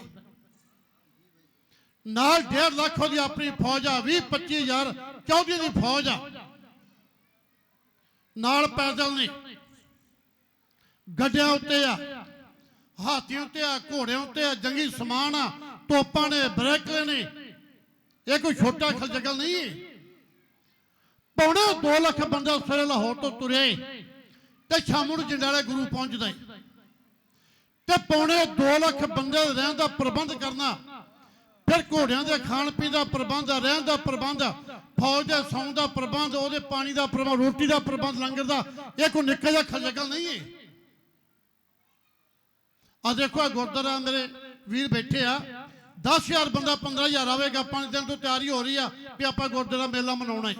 ਨਾਲ 1.5 ਲੱਖ ਦੀ ਆਪਣੀ ਫੌਜ ਆ, 20-25 ਹਜ਼ਾਰ ਚੌਧਰੀ ਦੀ ਫੌਜ ਆ। ਨਾਲ ਪੈਦਲ ਨੇ, ਗੱਡਿਆਂ ਉੱਤੇ ਆ, ਹਾਥੀਆਂ ਉੱਤੇ ਆ, ਘੋੜਿਆਂ ਉੱਤੇ ਆ, ਜੰਗੀ ਸਮਾਨ ਆ, ਤੋਪਾਂ ਨੇ, ਬਰੇਕਲੇ ਨੇ। ਇਹ ਕੋਈ ਛੋਟਾ ਖਲਜਗਲ ਨਹੀਂ ਹੈ। ਪੌਣੇ 2 ਲੱਖ ਬੰਦਾ ਸਵੇਰੇ ਲਾਹੌਰ ਤੋਂ ਤੁਰੇ ਤੇ ਸ਼ਾਮ ਨੂੰ ਜੰਡਿਆਲੇ ਗੁਰੂ ਪਹੁੰਚਦਾ ਹੈ। ਤੇ ਪੌਣੇ 2 ਲੱਖ ਬੰਦੇ ਰਹਿਣ ਦਾ ਪ੍ਰਬੰਧ ਕਰਨਾ, ਫਿਰ ਘੋੜਿਆਂ ਦੇ ਖਾਣ ਪੀਣ ਦਾ ਪ੍ਰਬੰਧ, ਰਹਿਣ ਦਾ ਪ੍ਰਬੰਧ, ਫੌਜ ਦੇ ਸੌਣ ਦਾ ਪ੍ਰਬੰਧ, ਉਹਦੇ ਪਾਣੀ ਦਾ ਪ੍ਰਬੰਧ, ਰੋਟੀ ਦਾ ਪ੍ਰਬੰਧ, ਲੰਗਰ ਦਾ। ਇਹ ਕੋਈ ਨਿੱਕਾ ਜਿਹਾ ਖਲਜਗਲ ਨਹੀਂ ਹੈ। ਆ ਦੇਖੋ ਆ ਗੁਰਦੁਆਰਾ ਮੇਰੇ ਵੀਰ ਬੈਠੇ ਆ, 10,000 ਬੰਦਾ 15,000 ਆਵੇਗਾ। 5 ਦਿਨ ਤੋਂ ਤਿਆਰੀ ਹੋ ਰਹੀ ਆ ਵੀ ਆਪਾਂ ਗੁਰਦੁਆਰਾ ਮੇਲਾ ਮਨਾਉਣਾ ਹੈ।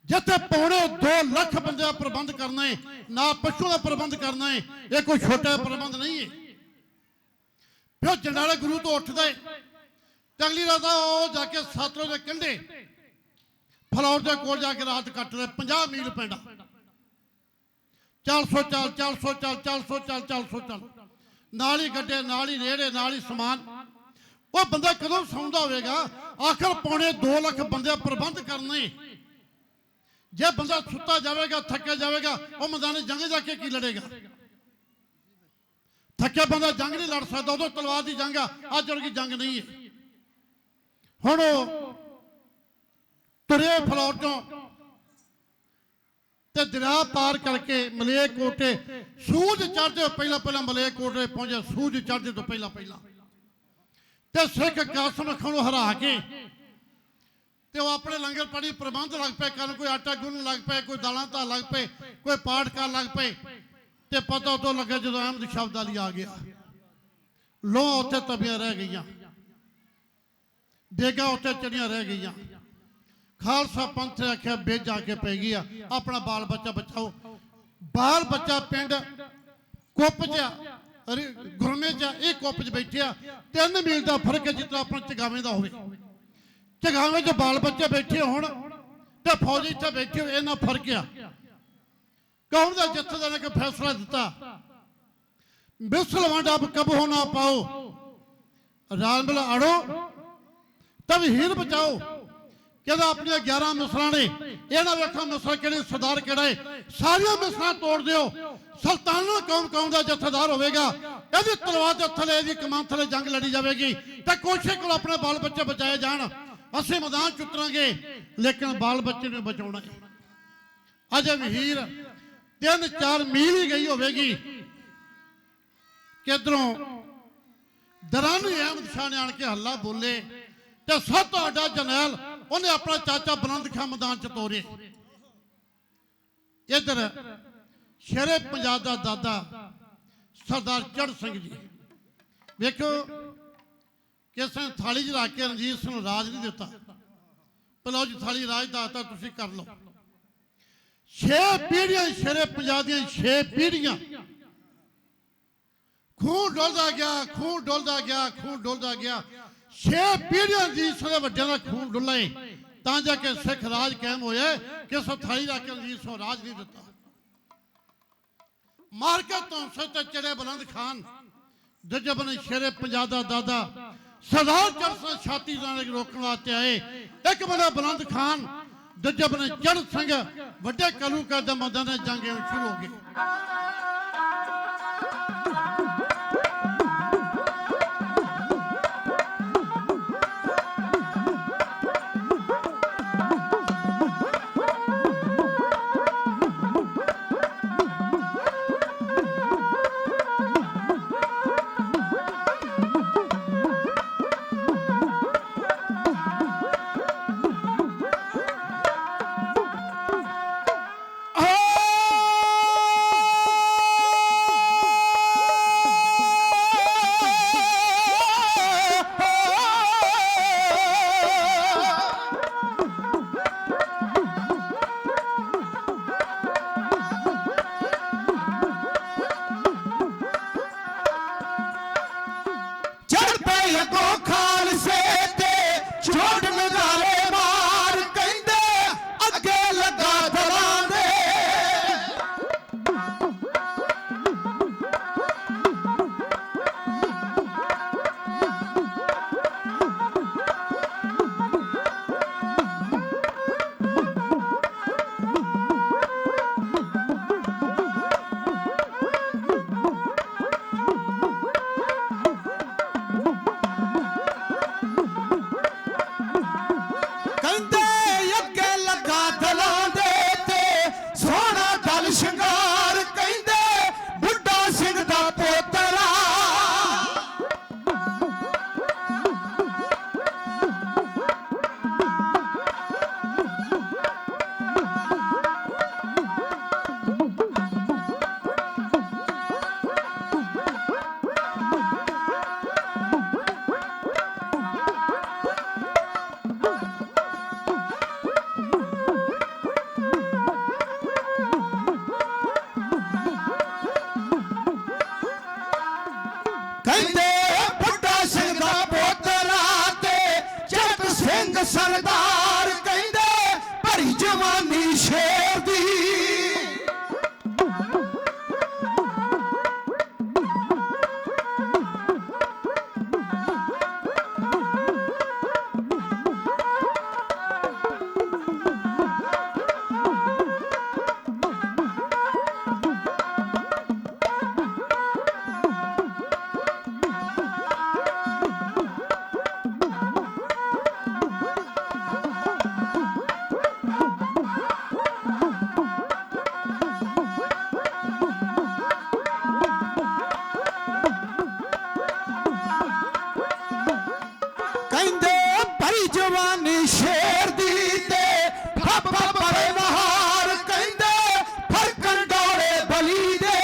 ਜਿੱਥੇ ਪੌਣੇ 2 ਲੱਖ ਬੰਦੇ ਦਾ ਪ੍ਰਬੰਧ ਕਰਨਾ ਹੈ, ਨਾ ਪਸ਼ੂ ਦਾ ਪ੍ਰਬੰਧ ਕਰਨਾ ਹੈ, ਇਹ ਕੋਈ ਛੋਟਾ ਪ੍ਰਬੰਧ ਨਹੀਂ ਹੈ। ਫਿਰ ਜੰਡਿਆਲੇ ਗੁਰੂ ਤੋਂ ਉੱਠਦਾ ਹੈ ਤੇ ਅਗਲੀ ਰਾਤ ਉਹ ਜਾ ਕੇ ਸਤਲੁਜ ਦੇ ਕੰਢੇ ਫਲੌਰ ਦੇ ਕੋਲ ਜਾ ਕੇ ਰਾਤ ਕੱਟਦੇ। 50 ਮੀਲ ਪੈਂਦਾ, 400 ਚੱਲ, ਨਾਲ ਹੀ ਗੱਡੇ, ਨਾਲ ਹੀ ਰੇੜੇ, ਨਾਲ ਹੀ ਸਮਾਨ। ਉਹ ਬੰਦਾ ਕਦੋਂ ਸੌਂਦਾ ਹੋਵੇਗਾ? ਆਖਰ ਪੌਣੇ 2 ਲੱਖ ਬੰਦੇ ਦਾ ਪ੍ਰਬੰਧ ਕਰਨੇ। ਜੇ ਬੰਦਾ ਸੁੱਤਾ ਜਾਵੇਗਾ, ਥੱਕਿਆ ਜਾਵੇਗਾ, ਉਹ ਮੈਦਾਨੇ ਜੰਗ ਜਾ ਕੇ ਕੀ ਲੜੇਗਾ? ਥੱਕਿਆ ਬੰਦਾ ਜੰਗ ਨਹੀਂ ਲੜ ਸਕਦਾ। ਉਦੋਂ ਤਲਵਾਰ ਦੀ ਜੰਗ ਆ, ਅੱਜ ਵਰਗੀ ਜੰਗ ਨਹੀਂ ਹੈ। ਹੁਣ ਉਹ ਤੁਰੇ ਫਲੌਰ ਤੋਂ ਤੇ ਦਰਿਆ ਪਾਰ ਕਰਕੇ ਮਲੇਰਕੋਟੇ, ਸੂਰਜ ਚੜ੍ਹਦੇ ਪਹਿਲਾਂ ਮਲੇਰਕੋਟੇ ਪਹੁੰਚੇ। ਸੂਰਜ ਚੜ੍ਹਦੇ ਤੋਂ ਪਹਿਲਾਂ ਤੇ ਸਿੱਖ ਕਾਸਮ ਅੱਖਾਂ ਨੂੰ ਹਰਾ ਕੇ ਤੇ ਉਹ ਆਪਣੇ ਲੰਗਰ ਪਾਣੀ ਪ੍ਰਬੰਧ ਲੱਗ ਪਏ ਕਰਨ। ਕੋਈ ਆਟਾ ਗੁੰਨਣ ਲੱਗ ਪਏ, ਕੋਈ ਦਾਲਾਂ ਧਾਰ ਲੱਗ ਪਏ, ਕੋਈ ਪਾਠ ਕਰਨ ਲੱਗ ਪਏ। ਤੇ ਪਤਾ ਉਦੋਂ ਲੱਗਾ ਜਦੋਂ ਅਹਿਮਦ ਸ਼ਾਹ ਅਬਦਾਲੀ ਆ ਗਿਆ। ਲੋਹ ਉੱਥੇ ਤਵੀਆਂ ਰਹਿ ਗਈਆਂ, ਦੇਗਾ ਉੱਥੇ ਚੜੀਆਂ ਰਹਿ ਗਈਆਂ। ਖਾਲਸਾ ਪੰਥ ਨੇ ਆਖਿਆ ਬੇਜ ਆ ਕੇ ਪੈ ਗਈ ਆ, ਆਪਣਾ ਬਾਲ ਬੱਚਾ ਬਚਾਓ। ਬਾਲ ਬੱਚਾ ਪਿੰਡ ਕੁੱਪ ਚ ਗੁਰਮੇ ਚ, ਇਹ ਕੁੱਪ ਚ ਬੈਠਿਆ। 3 ਮੀਲ ਦਾ ਫਰਕ ਹੈ ਜਿੱਦਾਂ ਆਪਣਾ ਚਗਾਵੇਂ ਦਾ ਹੋਵੇ। ਚਗਾਵੇਂ ਚ ਬਾਲ ਬੱਚੇ ਬੈਠੇ ਹੋਣ ਤੇ ਫੌਜੀ ਇੱਥੇ ਬੈਠੇ ਹੋਏ, ਇਹਨਾਂ ਫਰਕ ਆ। ਕੌਮ ਦਾ ਜਥੇਦਾਰ ਨੇ ਫੈਸਲਾ ਦਿੱਤਾ, ਮਿਸਲ ਵੰਡ ਅਬ ਕਬਹੁ ਨਾ ਪਾਓ, ਰਾਜ ਮਿਲ ਅੜੋ ਤਬ ਹੀਰ ਬਚਾਓ। ਕਹਿੰਦਾ ਆਪਣੀਆਂ 11 ਮਿਸਲਾਂ ਨੇ, ਇਹਨਾਂ ਵੇਖੋ ਮਿਸਲ ਕਿਹੜੀ, ਸਰਦਾਰ ਕਿਹੜਾ ਹੈ। ਸਾਰੀਆਂ ਮਿਸਲਾਂ ਤੋੜ ਦਿਓ। ਸੁਲਤਾਨ ਕੌਮ ਦਾ ਜਥੇਦਾਰ ਹੋਵੇਗਾ। ਇਹਦੀ ਤਲਵਾਰ ਦੇ ਥੱਲੇ, ਇਹਦੀ ਕਮਾਨ ਥੱਲੇ ਜੰਗ ਲੜੀ ਜਾਵੇਗੀ ਤੇ ਕੋਸ਼ਿਸ਼ ਕੋਲ ਆਪਣੇ ਬਾਲ ਬੱਚੇ ਬਚਾਏ ਜਾਣ। ਅਸੀਂ ਮੈਦਾਨ ਚ ਉਤਰਾਂਗੇ, ਲੇਕਿਨ ਬਾਲ ਬੱਚੇ ਨੂੰ ਬਚਾਉਣਾ ਹੈ। ਅਜੇ ਵਹੀਰ 3-4 ਮੀਲ ਹੀ ਗਈ ਹੋਵੇਗੀ, ਕਿਧਰੋਂ ਦਰਾਨੀ ਅਹਿਮਦ ਸ਼ਾਹ ਨੇ ਆਣ ਕੇ ਹੱਲਾ ਬੋਲੇ ਤੇ ਸਭ ਤੋਂ ਵੱਡਾ ਜਰਨੈਲ ਉਹਨੇ ਆਪਣਾ ਚਾਚਾ ਬੁਲੰਦ ਖਾਂ ਮੈਦਾਨ ਚ ਤੋਰੇ। ਇਧਰ ਸ਼ੇਰੇ ਪੰਜਾਬ ਦਾ ਦਾਦਾ ਸਰਦਾਰ ਚੜ੍ਹ ਸਿੰਘ ਜੀ। ਵੇਖੋ ਕਿਸੇ ਨੇ ਥਾਲੀ 'ਚ ਰੱਖ ਕੇ ਰਣਜੀਤ ਸਿੰਘ ਨੂੰ ਰਾਜ ਨਹੀਂ ਦਿੱਤਾ, ਪਲੋ ਜੀ ਥਾਲੀ ਰਾਜ ਦਾਤਾ ਤੁਸੀਂ ਕਰ ਲਓ। 6 ਪੀੜ੍ਹੀਆਂ ਸ਼ੇਰੇ ਪੰਜਾਬ ਦੀਆਂ 6 ਪੀੜ੍ਹੀਆਂ ਖੂਨ ਡੁੱਲਦਾ ਗਿਆ, ਖੂਨ ਡੁੱਲਦਾ ਗਿਆ, ਖੂਨ ਡੁੱਲਦਾ ਗਿਆ। 6 ਪੀੜ੍ਹੀਆਂ ਰਣਜੀਤ ਸਿੰਘ ਦੇ ਵੱਡਿਆਂ ਦਾ ਖੂਨ ਡੁੱਲੇ ਤਾਂ ਜਾ ਕੇ ਸਿੱਖ ਰਾਜ ਕਾਇਮ ਹੋਇਆ। ਕਿਸੇ ਥਾਲੀ ਰੱਖ ਕੇ ਰਣਜੀਤ ਸਿੰਘ ਰਾਜ ਨਹੀਂ ਦਿੱਤਾ। ਮਾਰ ਕੇ ਧੌਂਸੇ ਤੇ ਚੜੇ ਬੁਲੰਦ ਖਾਨ, ਦੂਜੇ ਬੰਨੇ ਸ਼ੇਰੇ ਪੰਜਾਬ ਦਾ ਦਾਦਾ ਸਰਦਾਰ ਚੜ੍ਹ ਸਿੰਘ ਛਾਤੀ ਨਾਲ ਰੋਕਣ ਵਾਸਤੇ ਆਏ। ਇੱਕ ਬੰਨੇ ਬੁਲੰਦ ਖਾਨ, ਦੂਜੇ ਬੰਨੇ ਚੜ੍ਹ ਸਿੰਘ, ਵੱਡੇ ਕਲੂਕਾਰ ਦੇ ਮੈਦਾਨ ਜੰਗ ਸ਼ੁਰੂ ਹੋ ਗਈ। ਸਰਦਾਰ ਕਹਿੰਦੇ ਭਰੀ ਜਵਾਨੀ ਸ਼ੇਰ ਦੀ। ਜਵਾਨੀ ਸ਼ੇਰ ਦੀ ਤੇ ਫਾਫਾ ਪਰੇ ਨਹਾਰ ਕਹਿੰਦੇ ਫਰਕਣ ਡੋਲੇ ਬਲੀ ਦੇ।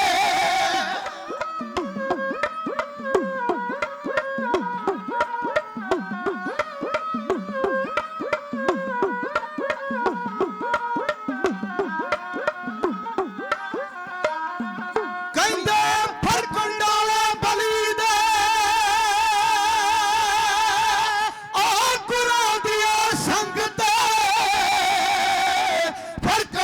ਕਹਿੰਦੇ ਫਰਕਣ ਡੋਲੇ ਬਲੀ ਦੇ फर्क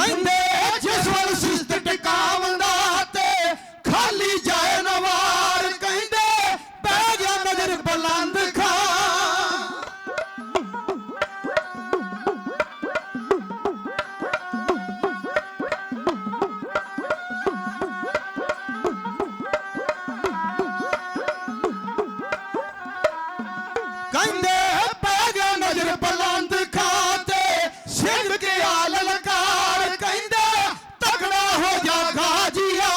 ਕਹਿੰਦੇ ਜਿਸ ਵੱਲ ਸਿਸਤ ਟਿਕਾਵੰਦਾ ਤੇ ਖਾਲੀ ਜਾਏ ਨਵਾਰ ਕਹਿੰਦੇ ਪੈ ਗਿਆ ਨਜ਼ਰ ਬੁਲੰਦ ਖਾਂ ਕਹਿੰਦੇ ਪੈ ਗਿਆ ਨਜ਼ਰ ਬੁਲੰਦ ਖਾਂ ਤੇ ਸਿੰਘ ਕੇ ਆ ਲਲਕਾਰ ਕਹਿੰਦੇ ਤਗੜਾ ਹੋ ਜਾ ਗਾਜੀਆ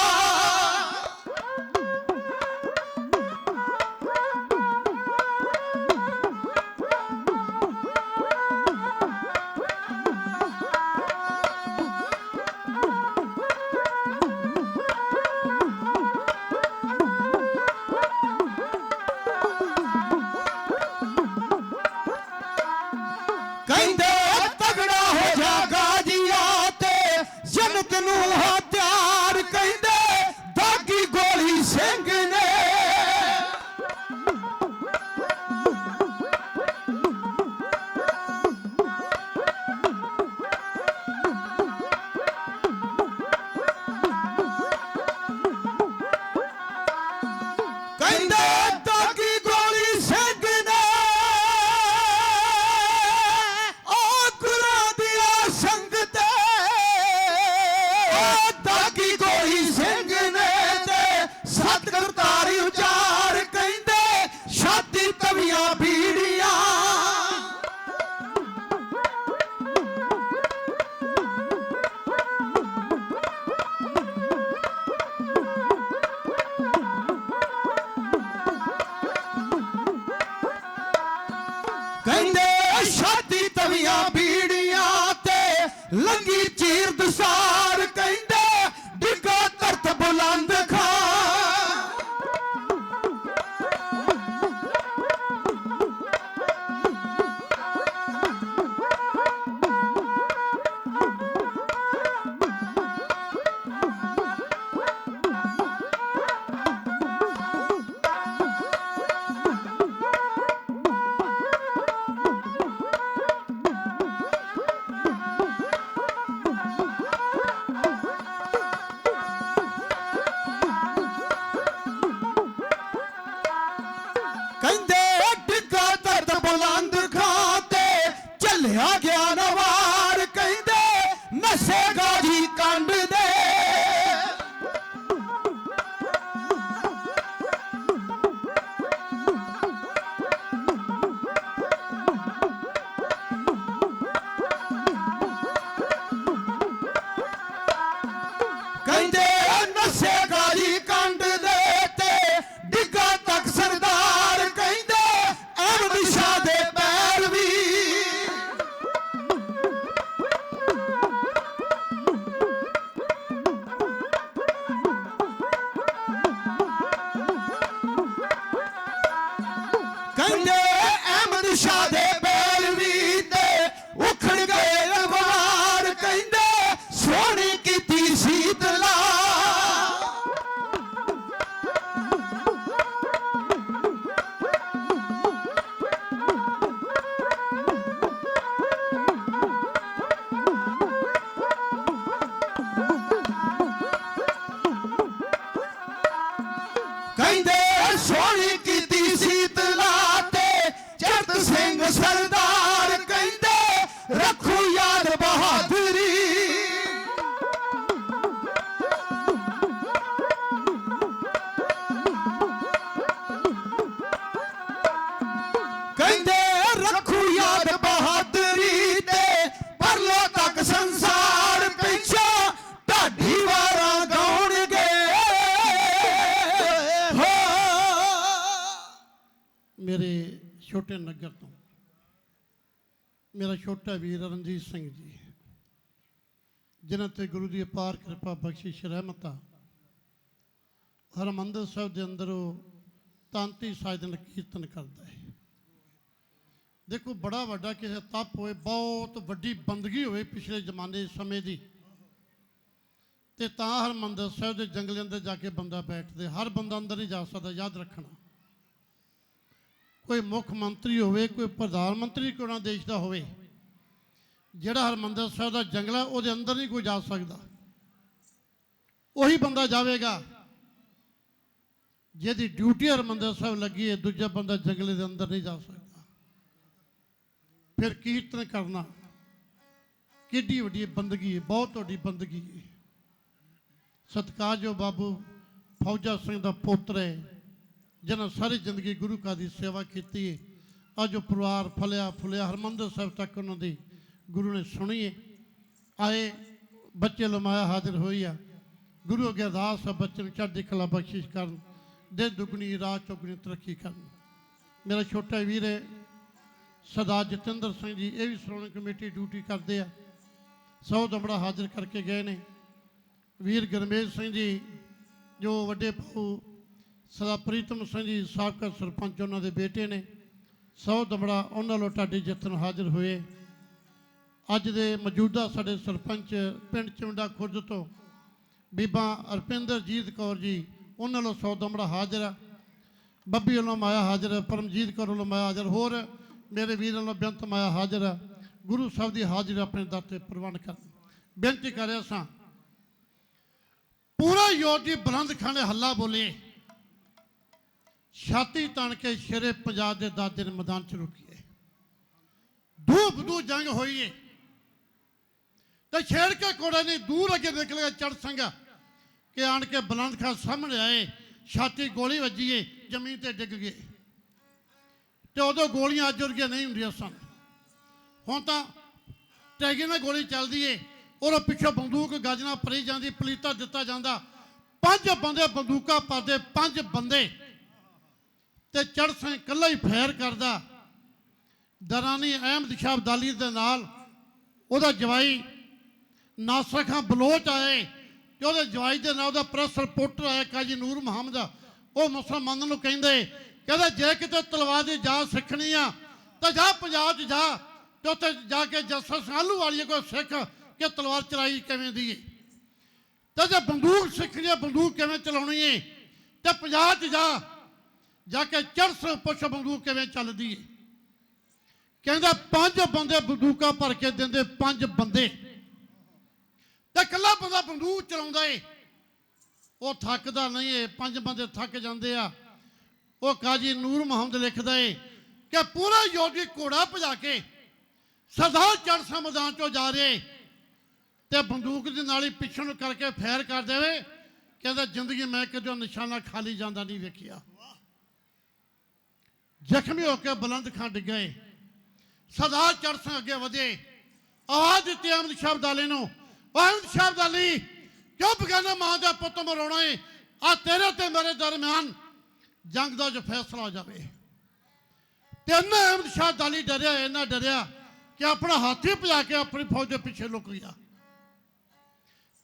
ਕਹਿੰਦੇ ਤਗੜਾ ਹੋ ਜਾ ਗਾਜੀਆ ਤੇ ਜਨਤ ਨੂੰ ਹਥਿਆਰ ਕਹਿੰਦੇ ਦਾਗੀ ਗੋਲੀ ਸਿੰਘ ਨੇ ਕਹਿੰਦੇ ਦਾਗੀ ਗੋਲੀ ਸਿੰਘ ਨੇ ਉਹ ਗੁਰਾਂ ਦੀਆਂ ਸੰਗਤ ਉਹ ਦਾਗੀ ਗੋਲੀ ਸਿੰਘ ਨੇ ਤੇ ਸਤ ਕਰਤਾਰੀ ਉਚਾਰ ਕਹਿੰਦੇ ਛਾਤੀ ਤਵੀਆਂ ਬੀੜੀਆਂ ਕਹਿੰਦੇ ਛਾਤੀ ਤਵੀਆਂ ਬੀੜੀਆਂ ਤੇ ਲੰਗੀ ਚੀਰ ਦਸਾਰ ਕਹਿੰਦੇ ਡਿੱਗਾ ਧਰਤ ਬੁਲੰਦ ਖਾਂ ਕਹਿੰਦੇ ਡਿੱਗਾ ਧਰਤ ਬੁਲੰਦ ਖਾਂ ਤੇ ਝੱਲਿਆ ਗਿਆ ਨਵਾਰ ਕਹਿੰਦੇ ਨਸੇ ਗਾਜੀ ਕੰਡ ਦੇ ਕਹਿੰਦੇ ਨਸੇ ਗਾਜੀ ਕੰਡ ਦੇ ਤੇ ਡਿੱਗਾ ਤੱਕ ਸਰਦਾਰ ਕਹਿੰਦੇ ਅਹਿਮਦ ਸ਼ਾਹ ਦੇ ਪੈਰ ਵੀ ਕਹਿੰਦੇ ਅਹਿਮਦ ਸ਼ਾਹ ਦੇ ਪੈਰ ਵੀ ਤੇ ਉਖੜ ਗਏ ਅਖਬਾਰ ਕਹਿੰਦੇ ਸੋਹਣੀ ਕੀਤੀ ਸੀਤਲਾ ਕਹਿੰਦੇ ਸੋਹਣੀ ਕੀਤੀ ਸੀਤਲਾ ਤੇ ਚੜਤ ਸਿੰਘ ਸਰਦਾਰ ਕਹਿੰਦੇ ਰੱਖੋ ਯਾਦ ਬਹਾਦਰੀ ਕਹਿੰਦੇ ਰੱਖੋ ਯਾਦ ਬਹਾਦਰੀ ਤੇ ਪਰਲੋ ਤੱਕ ਸੰਸਾਰ ਪਿੱਛਾ ਢਾਡੀ ਵਾਰਾਂ ਗਾਉਣਗੇ ਹੋ ਮੇਰੇ ਛੋਟੇ ਨਗਰ ਤੋਂ ਮੇਰਾ ਛੋਟਾ ਵੀਰ ਰਣਜੀਤ ਸਿੰਘ ਜੀ ਜਿਨ੍ਹਾਂ ਤੇ ਗੁਰੂ ਦੀ ਅਪਾਰ ਕਿਰਪਾ ਬਖਸ਼ਿਸ਼ ਰਹਿਮਤ ਆ ਹਰਿਮੰਦਰ ਸਾਹਿਬ ਦੇ ਅੰਦਰ ਉਹ ਤਾਂਤੀ ਸਾਜਨ ਕੀਰਤਨ ਕਰਦਾ ਹੈ। ਦੇਖੋ ਬੜਾ ਵੱਡਾ ਕਿਸੇ ਤਪ ਹੋਏ ਬਹੁਤ ਵੱਡੀ ਬੰਦਗੀ ਹੋਵੇ ਪਿਛਲੇ ਜ਼ਮਾਨੇ ਸਮੇਂ ਦੀ ਤੇ ਤਾਂ ਹਰਿਮੰਦਰ ਸਾਹਿਬ ਦੇ ਜੰਗਲ ਅੰਦਰ ਜਾ ਕੇ ਬੰਦਾ ਬੈਠਦੇ ਹਰ ਬੰਦਾ ਅੰਦਰ ਨਹੀਂ ਜਾ ਸਕਦਾ ਯਾਦ ਰੱਖਣਾ ਕੋਈ ਮੁੱਖ ਮੰਤਰੀ ਹੋਵੇ ਕੋਈ ਪ੍ਰਧਾਨ ਮੰਤਰੀ ਕੋਈ ਨਾ ਦੇਸ਼ ਦਾ ਹੋਵੇ ਜਿਹੜਾ ਹਰਿਮੰਦਰ ਸਾਹਿਬ ਦਾ ਜੰਗਲ ਹੈ ਉਹਦੇ ਅੰਦਰ ਨਹੀਂ ਕੋਈ ਜਾ ਸਕਦਾ। ਉਹੀ ਬੰਦਾ ਜਾਵੇਗਾ ਜਿਹਦੀ ਡਿਊਟੀ ਹਰਿਮੰਦਰ ਸਾਹਿਬ ਲੱਗੀ ਹੈ, ਦੂਜਾ ਬੰਦਾ ਜੰਗਲੇ ਦੇ ਅੰਦਰ ਨਹੀਂ ਜਾ ਸਕਦਾ। ਫਿਰ ਕੀਰਤਨ ਕਰਨਾ ਕਿੱਡੀ ਵੱਡੀ ਬੰਦਗੀ ਹੈ, ਬਹੁਤ ਵੱਡੀ ਬੰਦਗੀ ਹੈ। ਸਤਿਕਾਰਯੋਗ ਬਾਬੂ ਫੌਜਾ ਸਿੰਘ ਦਾ ਪੁੱਤਰ ਹੈ, ਜਿਹਨਾਂ ਸਾਰੀ ਜ਼ਿੰਦਗੀ ਗੁਰੂ ਘਰ ਦੀ ਸੇਵਾ ਕੀਤੀ ਹੈ। ਅੱਜ ਉਹ ਪਰਿਵਾਰ ਫਲਿਆ ਫੁੱਲਿਆ ਹਰਿਮੰਦਰ ਸਾਹਿਬ ਤੱਕ ਉਹਨਾਂ ਦੀ ਗੁਰੂ ਨੇ ਸੁਣੀ ਹੈ। ਆਏ ਬੱਚੇ ਲਮਾਇਆ ਹਾਜ਼ਰ ਹੋਈ ਆ। ਗੁਰੂ ਅੱਗੇ ਅਰਦਾਸ ਆ ਬੱਚੇ ਨੂੰ ਚੜ੍ਹਦੀ ਕਲਾ ਬਖਸ਼ਿਸ਼ ਕਰਨ, ਦਿਨ ਦੁਗਣੀ ਰਾਤ ਚੌਗੁਣੀ ਤਰੱਕੀ ਕਰਨ। ਮੇਰਾ ਛੋਟਾ ਵੀਰ ਹੈ ਸਰਦਾਰ ਜਤਿੰਦਰ ਸਿੰਘ ਜੀ, ਇਹ ਵੀ ਸ਼੍ਰੋਮਣੀ ਕਮੇਟੀ ਡਿਊਟੀ ਕਰਦੇ ਆ। ਸੌ ਦਮੜਾ ਹਾਜ਼ਰ ਕਰਕੇ ਗਏ ਨੇ। ਵੀਰ ਗਰਮੇਜ ਸਿੰਘ ਜੀ ਜੋ ਵੱਡੇ ਭਾਊ ਸਰਦਾਰ ਪ੍ਰੀਤਮ ਸਿੰਘ ਜੀ ਸਾਬਕਾ ਸਰਪੰਚ, ਉਹਨਾਂ ਦੇ ਬੇਟੇ ਨੇ। ਸੌ ਦਮੜਾ ਉਹਨਾਂ ਵੱਲੋਂ ਤੁਹਾਡੇ ਜੱਥਨ ਹਾਜ਼ਰ ਹੋਏ। ਅੱਜ ਦੇ ਮੌਜੂਦਾ ਸਾਡੇ ਸਰਪੰਚ ਪਿੰਡ ਚੁੰਡਾ ਖੁਰਦ ਤੋਂ ਬੀਬਾ ਅਰਪਿੰਦਰਜੀਤ ਕੌਰ ਜੀ, ਉਹਨਾਂ ਵੱਲੋਂ ਸੌ ਦਮੜਾ ਹਾਜ਼ਰ ਆ। ਬੱਬੀ ਵੱਲੋਂ ਮਾਇਆ ਹਾਜ਼ਰ ਹੈ, ਪਰਮਜੀਤ ਕੌਰ ਵੱਲੋਂ ਮਾਇਆ ਹਾਜ਼ਰ, ਹੋਰ ਮੇਰੇ ਵੀਰ ਵੱਲੋਂ ਬੇਅੰਤ ਮਾਇਆ ਹਾਜ਼ਰ ਆ। ਗੁਰੂ ਸਾਹਿਬ ਦੀ ਹਾਜ਼ਰੀ ਆਪਣੇ ਦਰ 'ਤੇ ਪ੍ਰਵਾਨ ਕਰਨ। ਬੇਨਤੀ ਕਰ ਰਿਹਾ ਸਾਂ, ਪੂਰਾ ਯੋਧੀ ਬੁਲੰਦ ਖਾਨੇ ਹੱਲਾ ਬੋਲੇ, ਛਾਤੀ ਤਣ ਕੇ ਸ਼ੇਰੇ ਪੰਜਾਬ ਦੇ ਦਾਦੇ ਨੇ ਮੈਦਾਨ 'ਚ ਰੁਕੀਏ। ਦੂ ਜੰਗ ਹੋਈਏ ਤੇ ਛੇੜ ਕੇ ਕੋੜੇ ਨਹੀਂ ਦੂਰ ਅੱਗੇ ਨਿਕਲ ਗਿਆ ਚੜ ਸੰਗਾ ਕਿ ਆਣ ਕੇ ਬੁਲੰਦ ਖਾਨ ਸਾਹਮਣੇ ਆਏ, ਛਾਤੀ ਗੋਲੀ ਵੱਜੀਏ, ਜ਼ਮੀਨ ਤੇ ਡਿੱਗ ਗਏ। ਤੇ ਉਦੋਂ ਗੋਲੀਆਂ ਅੱਜ ਵਰਗੀਆਂ ਨਹੀਂ ਹੁੰਦੀਆਂ ਸਨ। ਹੁਣ ਤਾਂ ਟੈਗੇ ਨਾਲ ਗੋਲੀ ਚੱਲਦੀ ਏ, ਉਹਦੇ ਪਿੱਛੇ ਬੰਦੂਕ ਗਾਜਣਾ ਪਰੀ ਜਾਂਦੀ, ਪਲੀਤਾ ਦਿੱਤਾ ਜਾਂਦਾ। 5 ਬੰਦੇ ਬੰਦੂਕਾਂ ਪਾਦੇ, 5 ਬੰਦੇ ਤੇ ਚੜ ਸਿੰਘ ਇਕੱਲਾ ਹੀ ਫੈਰ ਕਰਦਾ। ਦਰਾਨੀ ਅਹਿਮਦ ਸ਼ਾਹ ਅਬਦਾਲੀ ਦੇ ਨਾਲ ਉਹਦਾ ਜਵਾਈ ਨਾਸਰ ਖਾਂ ਬਲੋਚ ਆਏ ਤੇ ਉਹਦੇ ਜਵਾਈ ਦੇ ਨਾਲ ਉਹਦਾ ਪ੍ਰੈਸ ਰਿਪੋਰਟਰ ਆਇਆ ਕਾਜੀ ਨੂਰ ਮੁਹੰਮਦ। ਉਹ ਮੁਸਲਮਾਨਾਂ ਨੂੰ ਕਹਿੰਦਾ ਜੇ ਕਿਤੇ ਤਲਵਾਰ ਦੀ ਜਾਚ ਸਿੱਖਣੀ ਆ ਤਾਂ ਜਾ ਪੰਜਾਬ 'ਚ ਜਾ ਤੇ ਉੱਥੇ ਜਾ ਕੇ ਜੱਸਰ ਸਿੰਘਾਲੂ ਵਾਲੀ ਕੋਈ ਸਿੱਖ ਕਿ ਤਲਵਾਰ ਚਲਾਈ ਕਿਵੇਂ ਦੀ ਏ, ਤੇ ਜੇ ਬੰਦੂਕ ਸਿੱਖਣੀ ਹੈ, ਬੰਦੂਕ ਕਿਵੇਂ ਚਲਾਉਣੀ ਏ, ਤੇ ਪੰਜਾਬ 'ਚ ਜਾ ਕੇ ਚੜ ਸਿੰਘ ਪੁੱਛ ਬੰਦੂਕ ਕਿਵੇਂ ਚੱਲਦੀ ਏ। ਕਹਿੰਦਾ 5 ਬੰਦੇ ਬੰਦੂਕਾਂ ਭਰ ਕੇ ਦਿੰਦੇ, 5 ਬੰਦੇ ਤੇ ਇਕੱਲਾ ਬੰਦਾ ਬੰਦੂਕ ਚਲਾਉਂਦਾ ਏ, ਉਹ ਥੱਕਦਾ ਨਹੀਂ ਏ। 5 ਬੰਦੇ ਥੱਕ ਜਾਂਦੇ ਆ। ਉਹ ਕਾਜੀ ਨੂਰ ਮੁਹੰਮਦ ਲਿਖਦਾ ਏ ਕਿ ਪੂਰਾ ਯੋਧੀ ਘੋੜਾ ਭਜਾ ਕੇ ਸਰਦਾਰ ਚੜ ਸਿੰਘ ਮੈਦਾਨ 'ਚੋਂ ਜਾ ਰਹੇ ਤੇ ਬੰਦੂਕ ਦੀ ਨਾਲੀ ਪਿੱਛੋਂ ਨੂੰ ਕਰਕੇ ਫੈਰ ਕਰ ਦੇਵੇ। ਕਹਿੰਦਾ ਜ਼ਿੰਦਗੀ ਮੈਂ ਕਦੇ ਨਿਸ਼ਾਨਾ ਖਾਲੀ ਜਾਂਦਾ ਨਹੀਂ ਵੇਖਿਆ। ਜ਼ਖਮੀ ਹੋ ਕੇ ਬੁਲੰਦ ਖਾਂ ਡਿੱਗੇ। ਸਰਦਾਰ ਚੜ ਸਿੰਘ ਅੱਗੇ ਵਧੇ, ਆਵਾਜ਼ ਦਿੱਤੀ ਅਹਿਮਦ ਸ਼ਾਹ ਅਬਦਾਲੀ ਨੂੰ, ਅਹਿਮਦ ਸ਼ਾਹ ਅਬਦਾਲੀ ਕਿਉਂ ਬਗਾਨਾ ਮਾਂ ਦਾ ਪੁੱਤ ਮਰਾਉਣਾ ਏ? ਆ ਤੇਰੇ ਤੇ ਮੇਰੇ ਦਰਮਿਆਨ ਜੰਗ ਦਾ ਜੋ ਫੈਸਲਾ ਹੋ ਜਾਵੇ। ਤੇ ਇੰਨਾ ਅਹਿਮਦ ਸ਼ਾਹ ਅਬਦਾਲੀ ਡਰਿਆ, ਇੰਨਾ ਡਰਿਆ ਕਿ ਆਪਣਾ ਹਾਥੀ ਭਜਾ ਕੇ ਆਪਣੀ ਫੌਜ ਦੇ ਪਿੱਛੇ ਲੁਕ ਗਿਆ।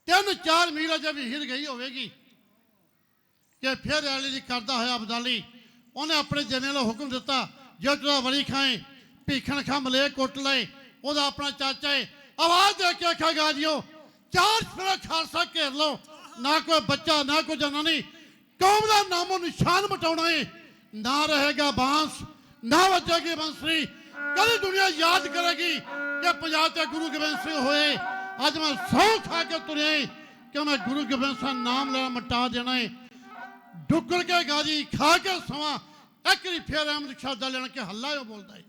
3-4 ਮੀਲ ਅਜੇ ਵੀ ਹਿਰ ਗਈ ਹੋਵੇਗੀ ਕਿ ਫਿਰ ਐਲੀ ਕਰਦਾ ਹੋਇਆ ਅਬਦਾਲੀ ਉਹਨੇ ਆਪਣੇ ਜਨੇ ਨੂੰ ਹੁਕਮ ਦਿੱਤਾ, ਜੇ ਤੇਰਾ ਵਲੀ ਖਾਏ ਭੀਖਣ ਖਾਂ ਮਲੇ ਕੁੱਟ ਲਏ। ਉਹਦਾ ਆਪਣਾ ਚਾਚਾ ਏ, ਆਵਾਜ਼ ਦੇ ਕੇ ਆਖਿਆ ਗਾਜੀਓ 4 ਸਫਰਾ ਖਾਲਸਾ ਘੇਰ ਲਓ, ਨਾ ਕੋਈ ਬੱਚਾ ਨਾ ਕੋਈ ਜਨਾਨੀ, ਕੌਮ ਦਾ ਨਾਮੋ ਨਿਸ਼ਾਨ ਮਿਟਾਉਣਾ ਏ। ਨਾ ਰਹੇਗਾ ਬਾਂਸ, ਨਾ ਵੱਜੇਗੀ ਬੰਸਰੀ। ਕਦੀ ਦੁਨੀਆ ਯਾਦ ਕਰੇਗੀ ਕਿ ਪੰਜਾਬ ਤੇ ਗੁਰੂ ਗੋਬਿੰਦ ਸਿੰਘ ਹੋਏ। ਅੱਜ ਮੈਂ ਸਹੁੰ ਖਾ ਕੇ ਤੁਰਿਆ ਕਿ ਮੈਂ ਗੁਰੂ ਗੋਬਿੰਦ ਸਿੰਘ ਨਾਮ ਲੈਣਾ ਮਿਟਾ ਦੇਣਾ ਏ। ਡੁੱਗਰ ਕੇ ਗਾਜੀ ਖਾ ਕੇ ਸਵਾਂ, ਇੱਕ ਵਾਰੀ ਫੇਰ ਅਹਿਮਦ ਸ਼ਾਹ ਦਾ ਲੈਣਾ ਕਿ ਹੱਲਾ ਉਹ ਬੋਲਦਾ ਏ।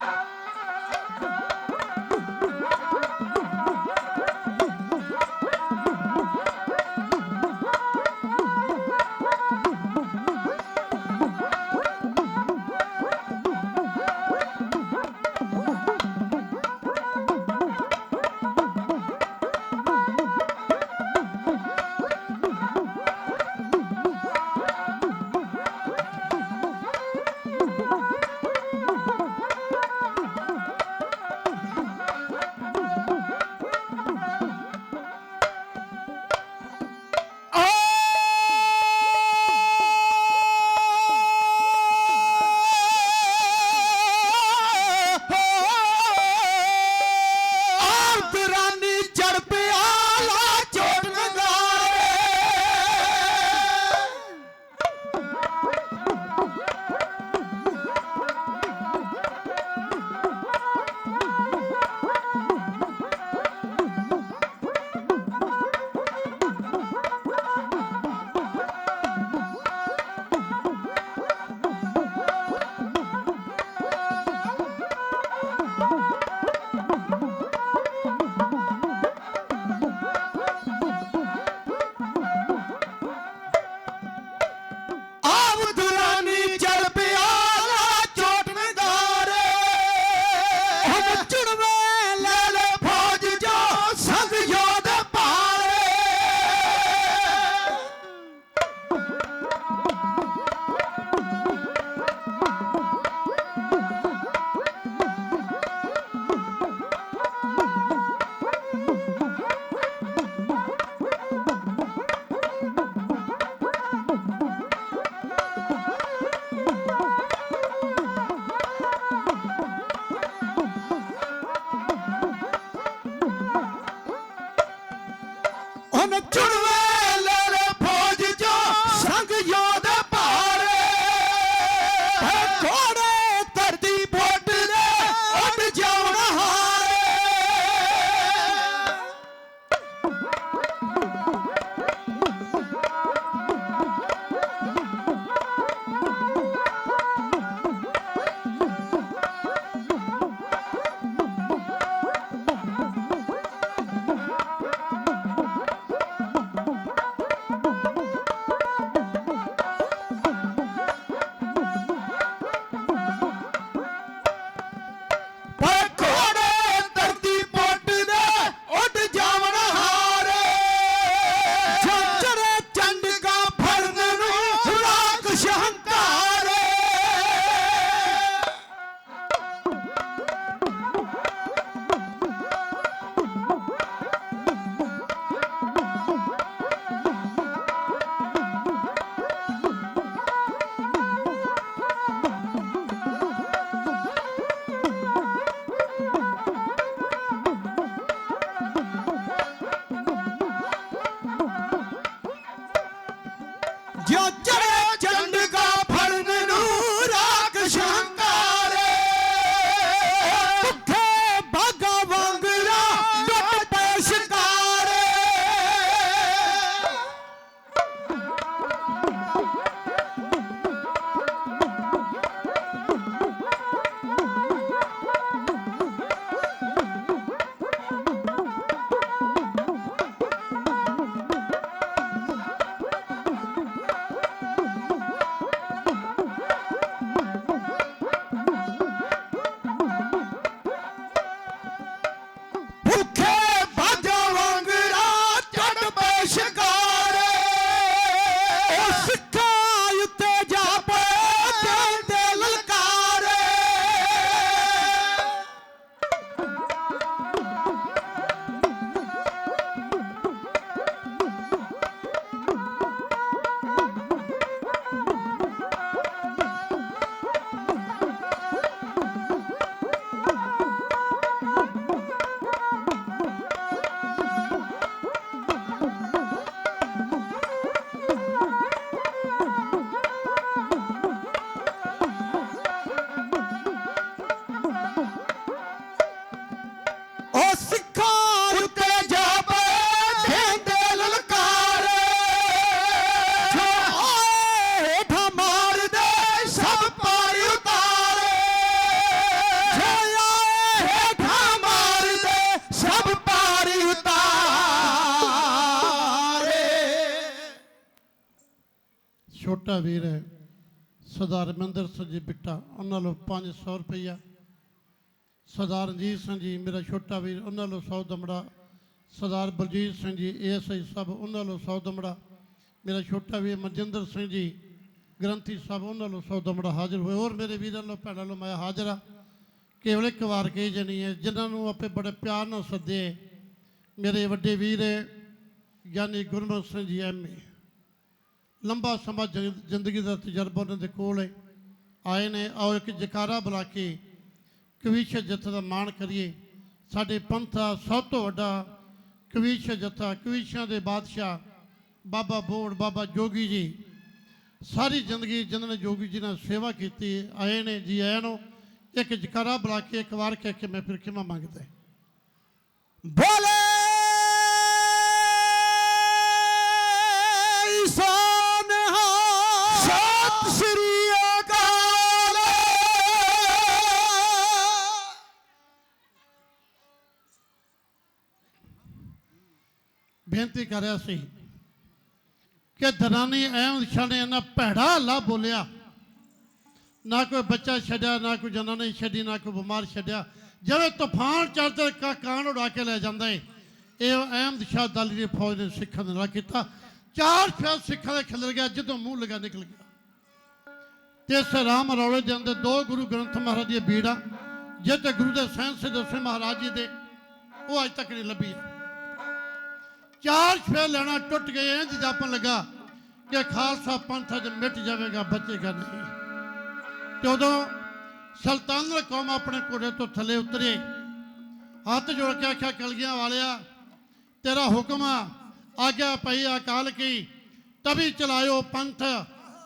ਹੁਣ ਚੁਣਵੇ ਲੈ ਲੈ ਫੌਜ ਚੋਂ ਸੰਗ ਯੋਧ ਭਾਰੇ ਘੋੜੇ ਧਰਤੀ ਫੁੱਟ ਦੇ ਉੱਡ ਜਾਉਣ ਹਾਰੇ ਜੋ ਚੜੇ ਚੰਡਗਾ ਫੜਨ ਨੂੰ ਰਾਖ ਸ਼ੰਕਾਰੇ ਭੁੱਖੇ ਬਾਗਾ ਵਾਂਗਰਾ ਲੁੱਟ ਪੈ ਸ਼ਿਕਾਰੇ ਭੁੱਖੇ ਬਾਗਾ ਵਾਂਗਰਾ ਚੜ ਪੈ ਸ਼ਿਕਾਰੇ ਉਹ ਸਿੱਖਾਂ ਉੱਤੇ ਜਾ ਪਏ ਤੇ ਲਲਕਾਰੇ ਉਹ ਸਿੱਖਾਂ ਉੱਤੇ ਜਾ ਪਏ ਤੇ ਲਲਕਾਰੇ ਜੋ ਆਏ ਹੇਠਾਂ ਮਾਰਦੇ ਸਭ ਪਾਰੀ ਉਤਾਰੇ ਜੋ ਆਏ ਹੇਠਾਂ ਮਾਰਦੇ ਸਭ ਪਾਰੀ ਉਤਾਰੇ ਛੋਟਾ ਵੀਰ ਹੈ ਸਰਦਾਰ ਮਹਿੰਦਰ ਸਿੰਘ ਜੀ ਬਿੱਟਾ, ਉਹਨਾਂ ਨੂੰ 500 ਰੁਪਈਆ। ਸਰਦਾਰ ਰਣਜੀਤ ਸਿੰਘ ਜੀ ਮੇਰਾ ਛੋਟਾ ਵੀਰ, ਉਹਨਾਂ ਨੂੰ 100 ਦਮੜਾ। ਸਰਦਾਰ ਬਲਜੀਤ ਸਿੰਘ ਜੀ ASI ਸਾਹਿਬ, ਉਹਨਾਂ ਨੂੰ 100 ਦਮੜਾ। ਮੇਰਾ ਛੋਟਾ ਵੀਰ ਮਨਜਿੰਦਰ ਸਿੰਘ ਜੀ ਗ੍ਰੰਥੀ ਸਾਹਿਬ, ਉਹਨਾਂ ਨੂੰ 100 ਦਮੜਾ ਹਾਜ਼ਰ ਹੋਏ। ਹੋਰ ਮੇਰੇ ਵੀਰਾਂ ਨੂੰ ਭੈਣਾਂ ਨੂੰ ਮੈਂ ਹਾਜ਼ਰ ਹਾਂ। ਕੇਵਲ ਇੱਕ ਵਾਰ ਕਹੀ ਜਾਣੀ ਹੈ, ਜਿਨ੍ਹਾਂ ਨੂੰ ਆਪੇ ਬੜੇ ਪਿਆਰ ਨਾਲ ਸੱਦੇ ਮੇਰੇ ਵੱਡੇ ਵੀਰ ਗਿਆਨੀ ਗੁਰਮੁਖ ਸਿੰਘ ਜੀ MA, ਲੰਬਾ ਸਮਾਂ ਜ਼ਿੰਦਗੀ ਦਾ ਤਜਰਬਾ ਉਹਨਾਂ ਦੇ ਕੋਲ ਹੈ, ਆਏ ਨੇ। ਆਓ ਇੱਕ ਜਕਾਰਾ ਬੁਲਾ ਕੇ ਕਵੀਸ਼ਰ ਜੱਥੇ ਦਾ ਮਾਣ ਕਰੀਏ। ਸਾਡੇ ਪੰਥ ਦਾ ਸਭ ਤੋਂ ਵੱਡਾ ਕਵੀਸ਼ਰ ਜੱਥਾ, ਕਵੀਸ਼ਾਂ ਦੇ ਬਾਦਸ਼ਾਹ ਬਾਬਾ ਬੋੜ ਬਾਬਾ ਜੋਗੀ ਜੀ, ਸਾਰੀ ਜ਼ਿੰਦਗੀ ਜਿਨ੍ਹਾਂ ਨੇ ਜੋਗੀ ਜੀ ਨਾਲ ਸੇਵਾ ਕੀਤੀ, ਆਏ ਨੇ। ਜੀ ਆਇਆਂ ਨੂੰ ਇੱਕ ਜਕਾਰਾ ਬੁਲਾ ਕੇ ਇੱਕ ਵਾਰ ਕਹਿ ਕੇ ਮੈਂ ਫਿਰ ਖਿਮਾ ਮੰਗਦਾ। ਬੋਲੇ ਸੋਨਹਾ ਸਤਿ ਸ੍ਰੀ ਅਕਾਲ। ਬੇਨਤੀ ਕਰ ਰਿਹਾ ਸੀ ਕਿ ਦਰਾਨੀ ਅਹਿਮਦ ਸ਼ਾਹ ਨੇ ਇੰਨਾ ਭੈੜਾ ਹੱਲਾ ਬੋਲਿਆ, ਨਾ ਕੋਈ ਬੱਚਾ ਛੱਡਿਆ, ਨਾ ਕੋਈ ਜਨਾਨੀ ਛੱਡੀ, ਨਾ ਕੋਈ ਬਿਮਾਰ ਛੱਡਿਆ। ਜਿਵੇਂ ਤੂਫਾਨ ਚੜ੍ਹਦੇ ਕਾਨ ਉਡਾ ਕੇ ਲੈ ਜਾਂਦਾ ਏ, ਇਹ ਅਹਿਮਦ ਸ਼ਾਹ ਦਾਲੀ ਦੀ ਫੌਜ ਨੇ ਸਿੱਖਾਂ ਦੇ ਨਾਲ ਕੀਤਾ। 4 ਫੈਲ ਸਿੱਖਾਂ ਦੇ ਖਿਲਰ ਗਿਆ, ਜਦੋਂ ਮੂੰਹ ਲਗਾ ਨਿਕਲ ਗਿਆ। ਤੇ ਇਸ ਰਾਮ ਰੌਲੇ ਦੇ ਅੰਦਰ 2 ਗੁਰੂ ਗ੍ਰੰਥ ਮਹਾਰਾਜ ਦੀਆਂ ਬੀੜਾਂ, ਜੇ ਤੇ ਗੁਰੂ ਦੇ ਸੈਂਸ ਦਸਵੇਂ ਮਹਾਰਾਜ ਜੀ ਦੇ, ਉਹ ਅੱਜ ਤੱਕ ਨਹੀਂ ਲੱਭੀ। 4 ਫੇਰ ਲੈਣਾ ਟੁੱਟ ਗਏ। ਇੰਝ ਜਾਪਣ ਲੱਗਾ ਕਿ ਖਾਲਸਾ ਪੰਥ ਅੱਜ ਮਿਟ ਜਾਵੇਗਾ, ਬਚੇਗਾ ਨਹੀਂ। ਤੇ ਉਦੋਂ ਸੁਲਤਾਨ ਕੌਮ ਆਪਣੇ ਘੋੜੇ ਤੋਂ ਥੱਲੇ ਉਤਰੇ, ਹੱਥ ਜੋੜ ਕੇ ਆਖਿਆ, ਕਲਗੀਆਂ ਵਾਲਿਆ ਤੇਰਾ ਹੁਕਮ ਆ, आज्ञा पई अकाल की, तभी चलायो पंथ,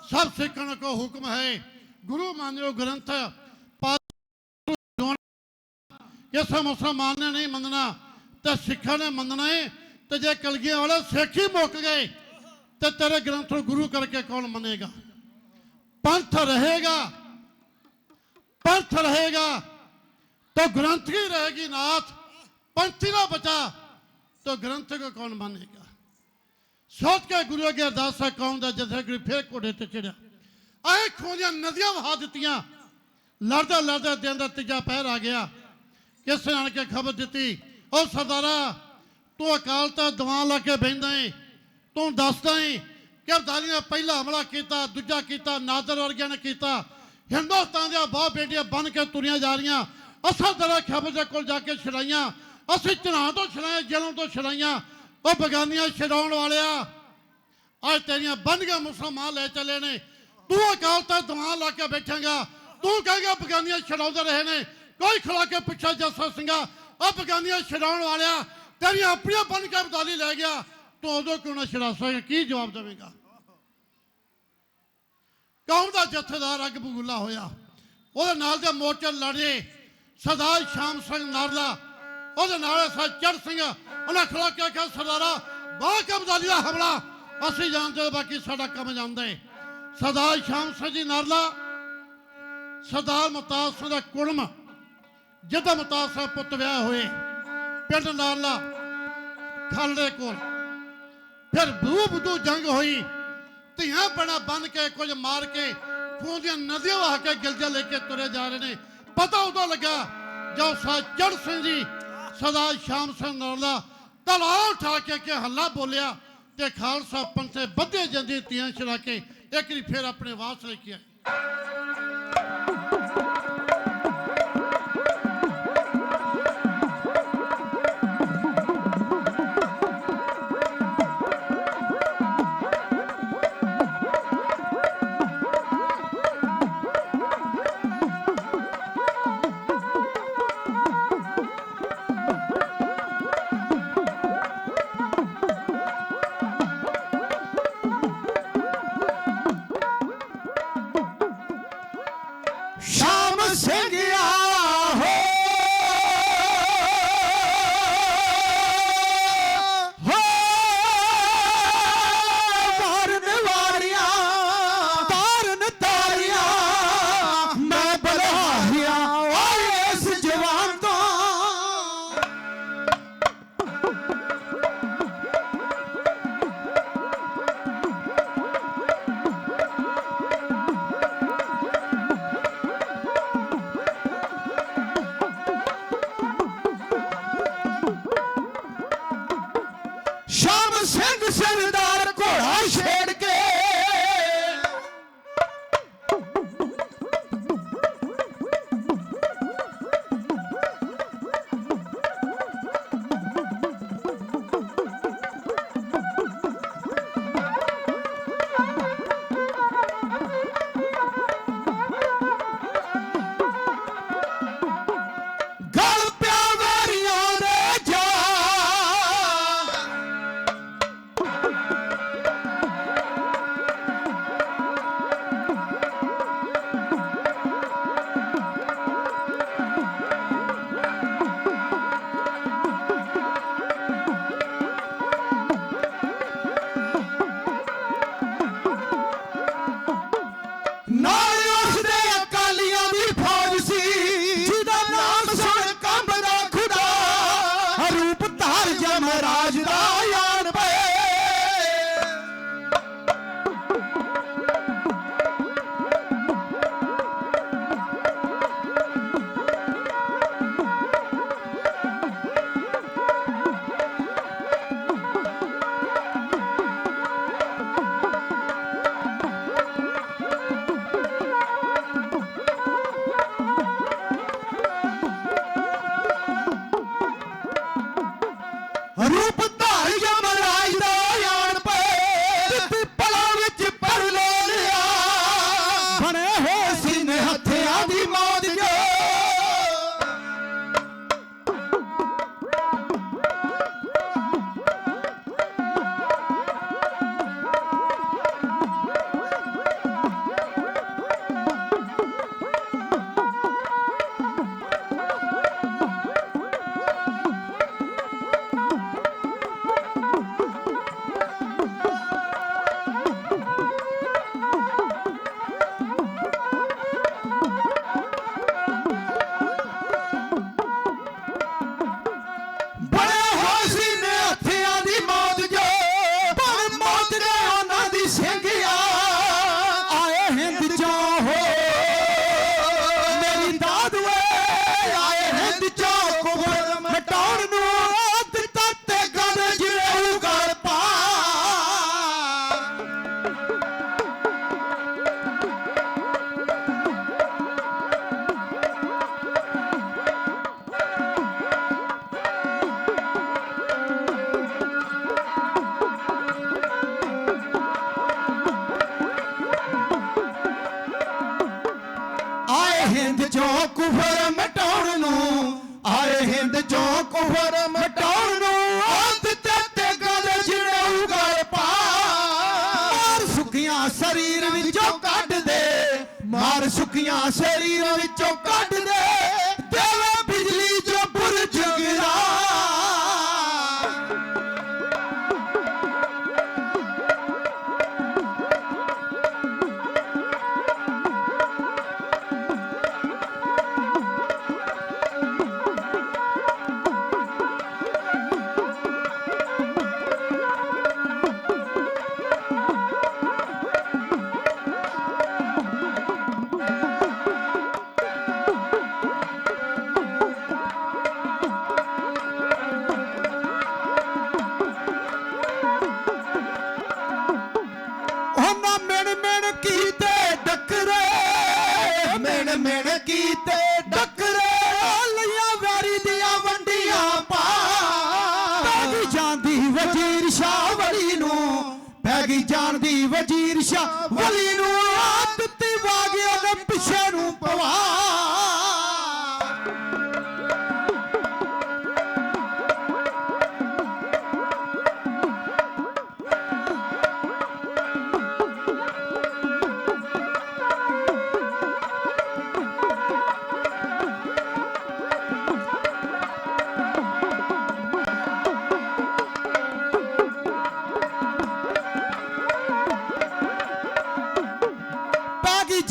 सब सिखण को हुक्म है, गुरु मानियो ग्रंथ। किस मुसलमान ने नहीं मनना तो सिखा ने मनना है। तो जे कलगियां वाले सिख ही मुक गए तो तेरे ग्रंथ गुरु करके कौन मनेगा? पंथ रहेगा, पंथ रहेगा तो ग्रंथ ही रहेगी नाथ। पंथी ना बचा तो ग्रंथ को कौन मानेगा? सोच के गुरु अगे अरदास कौम का जैसे कोई फिर घोड़े ते चढ़िया, आए खून नदियां वहा दित्तियां। लड़दा लड़दा दिन का तीजा पहर आ गया, किस ने आन के खबर दी, ओ सरदारा तू अकाल तक दवा ला के बहदा है, तू दसदा है कि अब्दाली ने पहला हमला किया, दूजा किया, नादर वर्गिया ने किया, हिंदुस्तान दियां बाह बेटियां बन के तुरियां जा रही। असा दरा खबर के कोल जाके छड़ाइया, असी चढ़ा तो छड़ाया, जलम तो छड़ाइया। वह बगानियां छड़ाउण वालिया, अज तेरियां बंदियां मुसलमान ले चले ने, तू अकाल तक दवा ला के बैठेगा, तू कहेगा बगानियां छड़ाउंदे रहे ने, कोई खड़ा के पिछा जसा सिंगा बगानियां छड़ाउण वालिया तेरिया अपनियां बन के अब्दाली लै गया, तो उदों क्यों ना छड़ा सकेगा? की जवाब देवेगा? कौम का जथेदार अग बगूला होया, ਉਹਦੇ ਨਾਲ ਦੇ ਮੋਰਚੇ ਲੜੇ ਸਰਦਾਰ ਸ਼ਾਮ ਸਿੰਘ ਨਾਰਲਾ, ਉਹਦੇ ਨਾਲ ਚੜ੍ਹ ਸਿੰਘ। ਉਹਨਾਂ ਖੜਾ ਕੇ ਆਖਿਆ ਸਰਦਾਰਾ ਬਾਹ ਕੇ ਅਬਦਾਲੀ ਦਾ ਹਮਲਾ ਅਸੀਂ ਜਾਣਦੇ, ਬਾਕੀ ਸਾਡਾ ਕੰਮ ਜਾਣਦੇ। ਸਰਦਾਰ ਸ਼ਾਮ ਸਿੰਘ ਜੀ ਨਾਰਲਾ ਸਰਦਾਰ ਮੁਮਤਾਜ਼ ਸਿੰਘ ਦਾ ਕੁੜਮ, ਜਿੱਦਾਂ ਮੁਮਤਾਜ਼ ਸਿੰਘ ਪੁੱਤ ਵਿਆਹ ਹੋਏ ਪਿੰਡ ਨਾਰਲਾ ਖਾਲੜੇ ਕੋਲ। ਫਿਰ ਬੂ ਬਦੂ ਜੰਗ ਹੋਈ, ਧੀਆਂ ਬਣਾ ਬੰਨ ਕੇ ਕੁਝ ਮਾਰ ਕੇ खून दी नदियां वहा के गिलजा लेके तुरे जा रहे हैं। पता उदों लगा जब चढ़ सिंह जी सरदार श्याम सिंह नारला तला उठा के हल्ला बोलिया ते खालसा पंथ से बधे जंदी तियां छड़ा के एक बार फिर अपने वास लेके आए। ਵਿੱਚੋਂ ਕੁਫਰ ਮਟਾਉਣ ਨੂੰ ਔਤ ਤੇ ਗਲ ਜਿਣੂ ਗਲ ਪਾ ਮਾਰ ਸੁੱਕੀਆਂ ਸਰੀਰ ਵਿੱਚੋਂ ਕੱਢ ਦੇ ਮਾਰ ਸੁੱਕੀਆਂ ਸਰੀਰ ਵਿੱਚੋਂ ਕੱਢ ਦੇ ਦੇਵੇ ਬਿਜਲੀ ਜੋ ਬੁਰਜ ਗਿਰਾ ਮਿਣ ਕੀਤੇ ਡੱਕਰੇ ਲਈਆਂ ਵੈਰੀ ਦੀਆਂ ਵੰਡੀਆਂ ਪਾ ਪੈ ਗਈ ਜਾਂਦੀ ਵਜ਼ੀਰ ਸ਼ਾਹ ਵਲੀ ਨੂੰ ਪੈ ਗਈ ਜਾਂਦੀ ਵਜ਼ੀਰ ਸ਼ਾਹ ਵਲੀ ਨੂੰ ਦਿੱਤੀ ਵਾਗਿਆ ਨੇ ਪਿੱਛੇ ਨੂੰ ਪਵਾ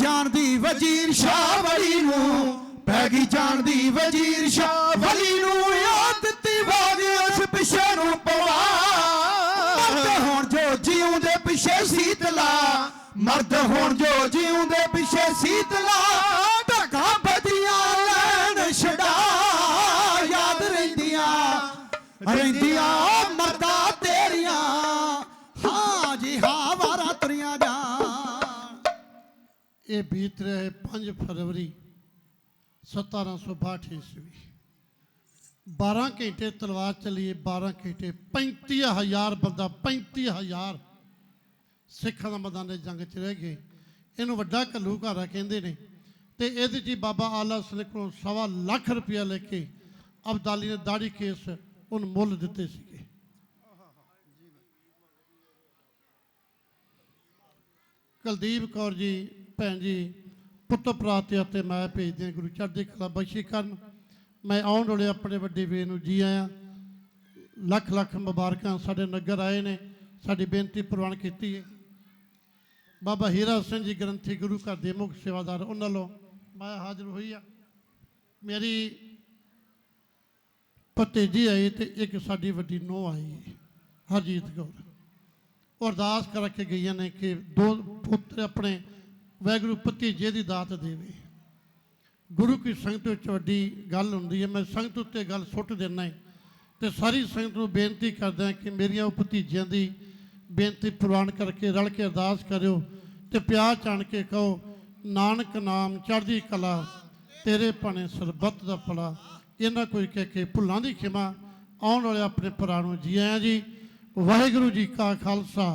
ਜਾਣਦੀ ਵਜ਼ੀਰ ਸ਼ਾਹ ਵਲੀ ਨੂੰ ਪੈ ਗਈ ਜਾਣਦੀ ਵਜ਼ੀਰ ਸ਼ਾਹ ਵਲੀ ਨੂੰ ਯਾਦ ਦਿੱਤੀ ਵਾਗ ਉਸ ਪਿੱਛੇ ਨੂੰ ਪਵਾ ਮਰਦ ਹੋਣ ਜੋ ਜਿਉਂਦੇ ਪਿੱਛੇ ਸੀਤਲਾ ਮਰਦ ਹੋਣ ਜੋ ਜਿਉਂਦੇ ਪਿੱਛੇ ਸੀਤਲਾ ਧੱਕਾ ਬਦੀਆਂ ਲੈਣ ਛਡਾ ਯਾਦ ਰਹਿੰਦੀਆਂ ਮਰਦਾ ਤੇਰੀਆਂ ਹਾਂ ਜੀ ਹਾਂ ਵਾਰਾਂ ਤੁਰੀਆਂ ਜਾ ਇਹ ਬੀਤ ਰਹੇ 5 ਫਰਵਰੀ 1762 ਈਸਵੀ 12 ਘੰਟੇ ਤਲਵਾਰ ਚੱਲੀਏ 12 ਘੰਟੇ 35,000 ਬੰਦਾ 35,000 ਸਿੱਖਾਂ ਦਾ ਮੈਦਾਨ ਜੰਗ 'ਚ ਰਹਿ ਗਏ ਇਹਨੂੰ ਵੱਡਾ ਘੱਲੂਘਾਰਾ ਕਹਿੰਦੇ ਨੇ ਤੇ ਇਹਦੇ 'ਚ ਬਾਬਾ ਆਲਾ ਸਿੰਘ ਕੋਲੋਂ 1.25 ਲੱਖ ਰੁਪਇਆ ਲੈ ਕੇ ਅਬਦਾਲੀ ਨੇ ਦਾੜੀ ਕੇਸ ਉਹਨੂੰ ਮੁੱਲ ਦਿੱਤੇ ਸੀਗੇ ਕੁਲਦੀਪ ਕੌਰ ਜੀ ਭੈਣ ਜੀ ਪੁੱਤਰ ਪ੍ਰਾਤਿਆ ਤੇ ਮੈਂ ਭੇਜਦੇ ਹਾਂ ਗੁਰੂ ਚੜ੍ਹਦੀ ਕਲਾ ਬਖਸ਼ੀ ਕਰਨ ਮੈਂ ਆਉਣ ਵਾਲੇ ਆਪਣੇ ਵੱਡੇ ਵੀਰ ਨੂੰ ਜੀ ਆਇਆਂ ਲੱਖ ਲੱਖ ਮੁਬਾਰਕਾਂ ਸਾਡੇ ਨਗਰ ਆਏ ਨੇ ਸਾਡੀ ਬੇਨਤੀ ਪ੍ਰਵਾਨ ਕੀਤੀ ਹੈ ਬਾਬਾ ਹੀਰਾ ਸਿੰਘ ਜੀ ਗ੍ਰੰਥੀ ਗੁਰੂ ਘਰ ਦੇ ਮੁੱਖ ਸੇਵਾਦਾਰ ਉਹਨਾਂ ਵੱਲੋਂ ਮੈਂ ਹਾਜ਼ਰ ਹੋਈ ਆ ਮੇਰੀ ਭਤੀਜੀ ਆਈ ਤੇ ਇੱਕ ਸਾਡੀ ਵੱਡੀ ਨੂੰਹ ਆਈ ਹਰਜੀਤ ਕੌਰ ਉਹ ਅਰਦਾਸ ਕਰਕੇ ਗਈਆਂ ਨੇ ਕਿ 2 ਪੁੱਤਰ ਆਪਣੇ ਵਾਹਿਗੁਰੂ ਭਤੀਜੇ ਦੀ ਦਾਤ ਦੇਵੇ ਗੁਰੂ ਕੀ ਸੰਗਤ ਵਿੱਚ ਵੱਡੀ ਗੱਲ ਹੁੰਦੀ ਹੈ ਮੈਂ ਸੰਗਤ ਉੱਤੇ ਗੱਲ ਸੁੱਟ ਦਿੰਦਾ ਤੇ ਸਾਰੀ ਸੰਗਤ ਨੂੰ ਬੇਨਤੀ ਕਰਦਾ ਕਿ ਮੇਰੀਆਂ ਉਹ ਭਤੀਜਿਆਂ ਦੀ ਬੇਨਤੀ ਪ੍ਰਵਾਨ ਕਰਕੇ ਰਲ ਕੇ ਅਰਦਾਸ ਕਰਿਓ ਤੇ ਪਿਆਰ ਚਾਣ ਕੇ ਕਹੋ ਨਾਨਕ ਨਾਮ ਚੜ੍ਹਦੀ ਕਲਾ ਤੇਰੇ ਭਾਣੇ ਸਰਬੱਤ ਦਾ ਭਲਾ ਇਹਨਾਂ ਕੋਈ ਕਹਿ ਕੇ ਭੁੱਲਾਂ ਦੀ ਖਿਮਾ ਆਉਣ ਵਾਲੇ ਆਪਣੇ ਭਰਾ ਨੂੰ ਜੀ ਆਇਆਂ ਜੀ ਵਾਹਿਗੁਰੂ ਜੀ ਕਾ ਖਾਲਸਾ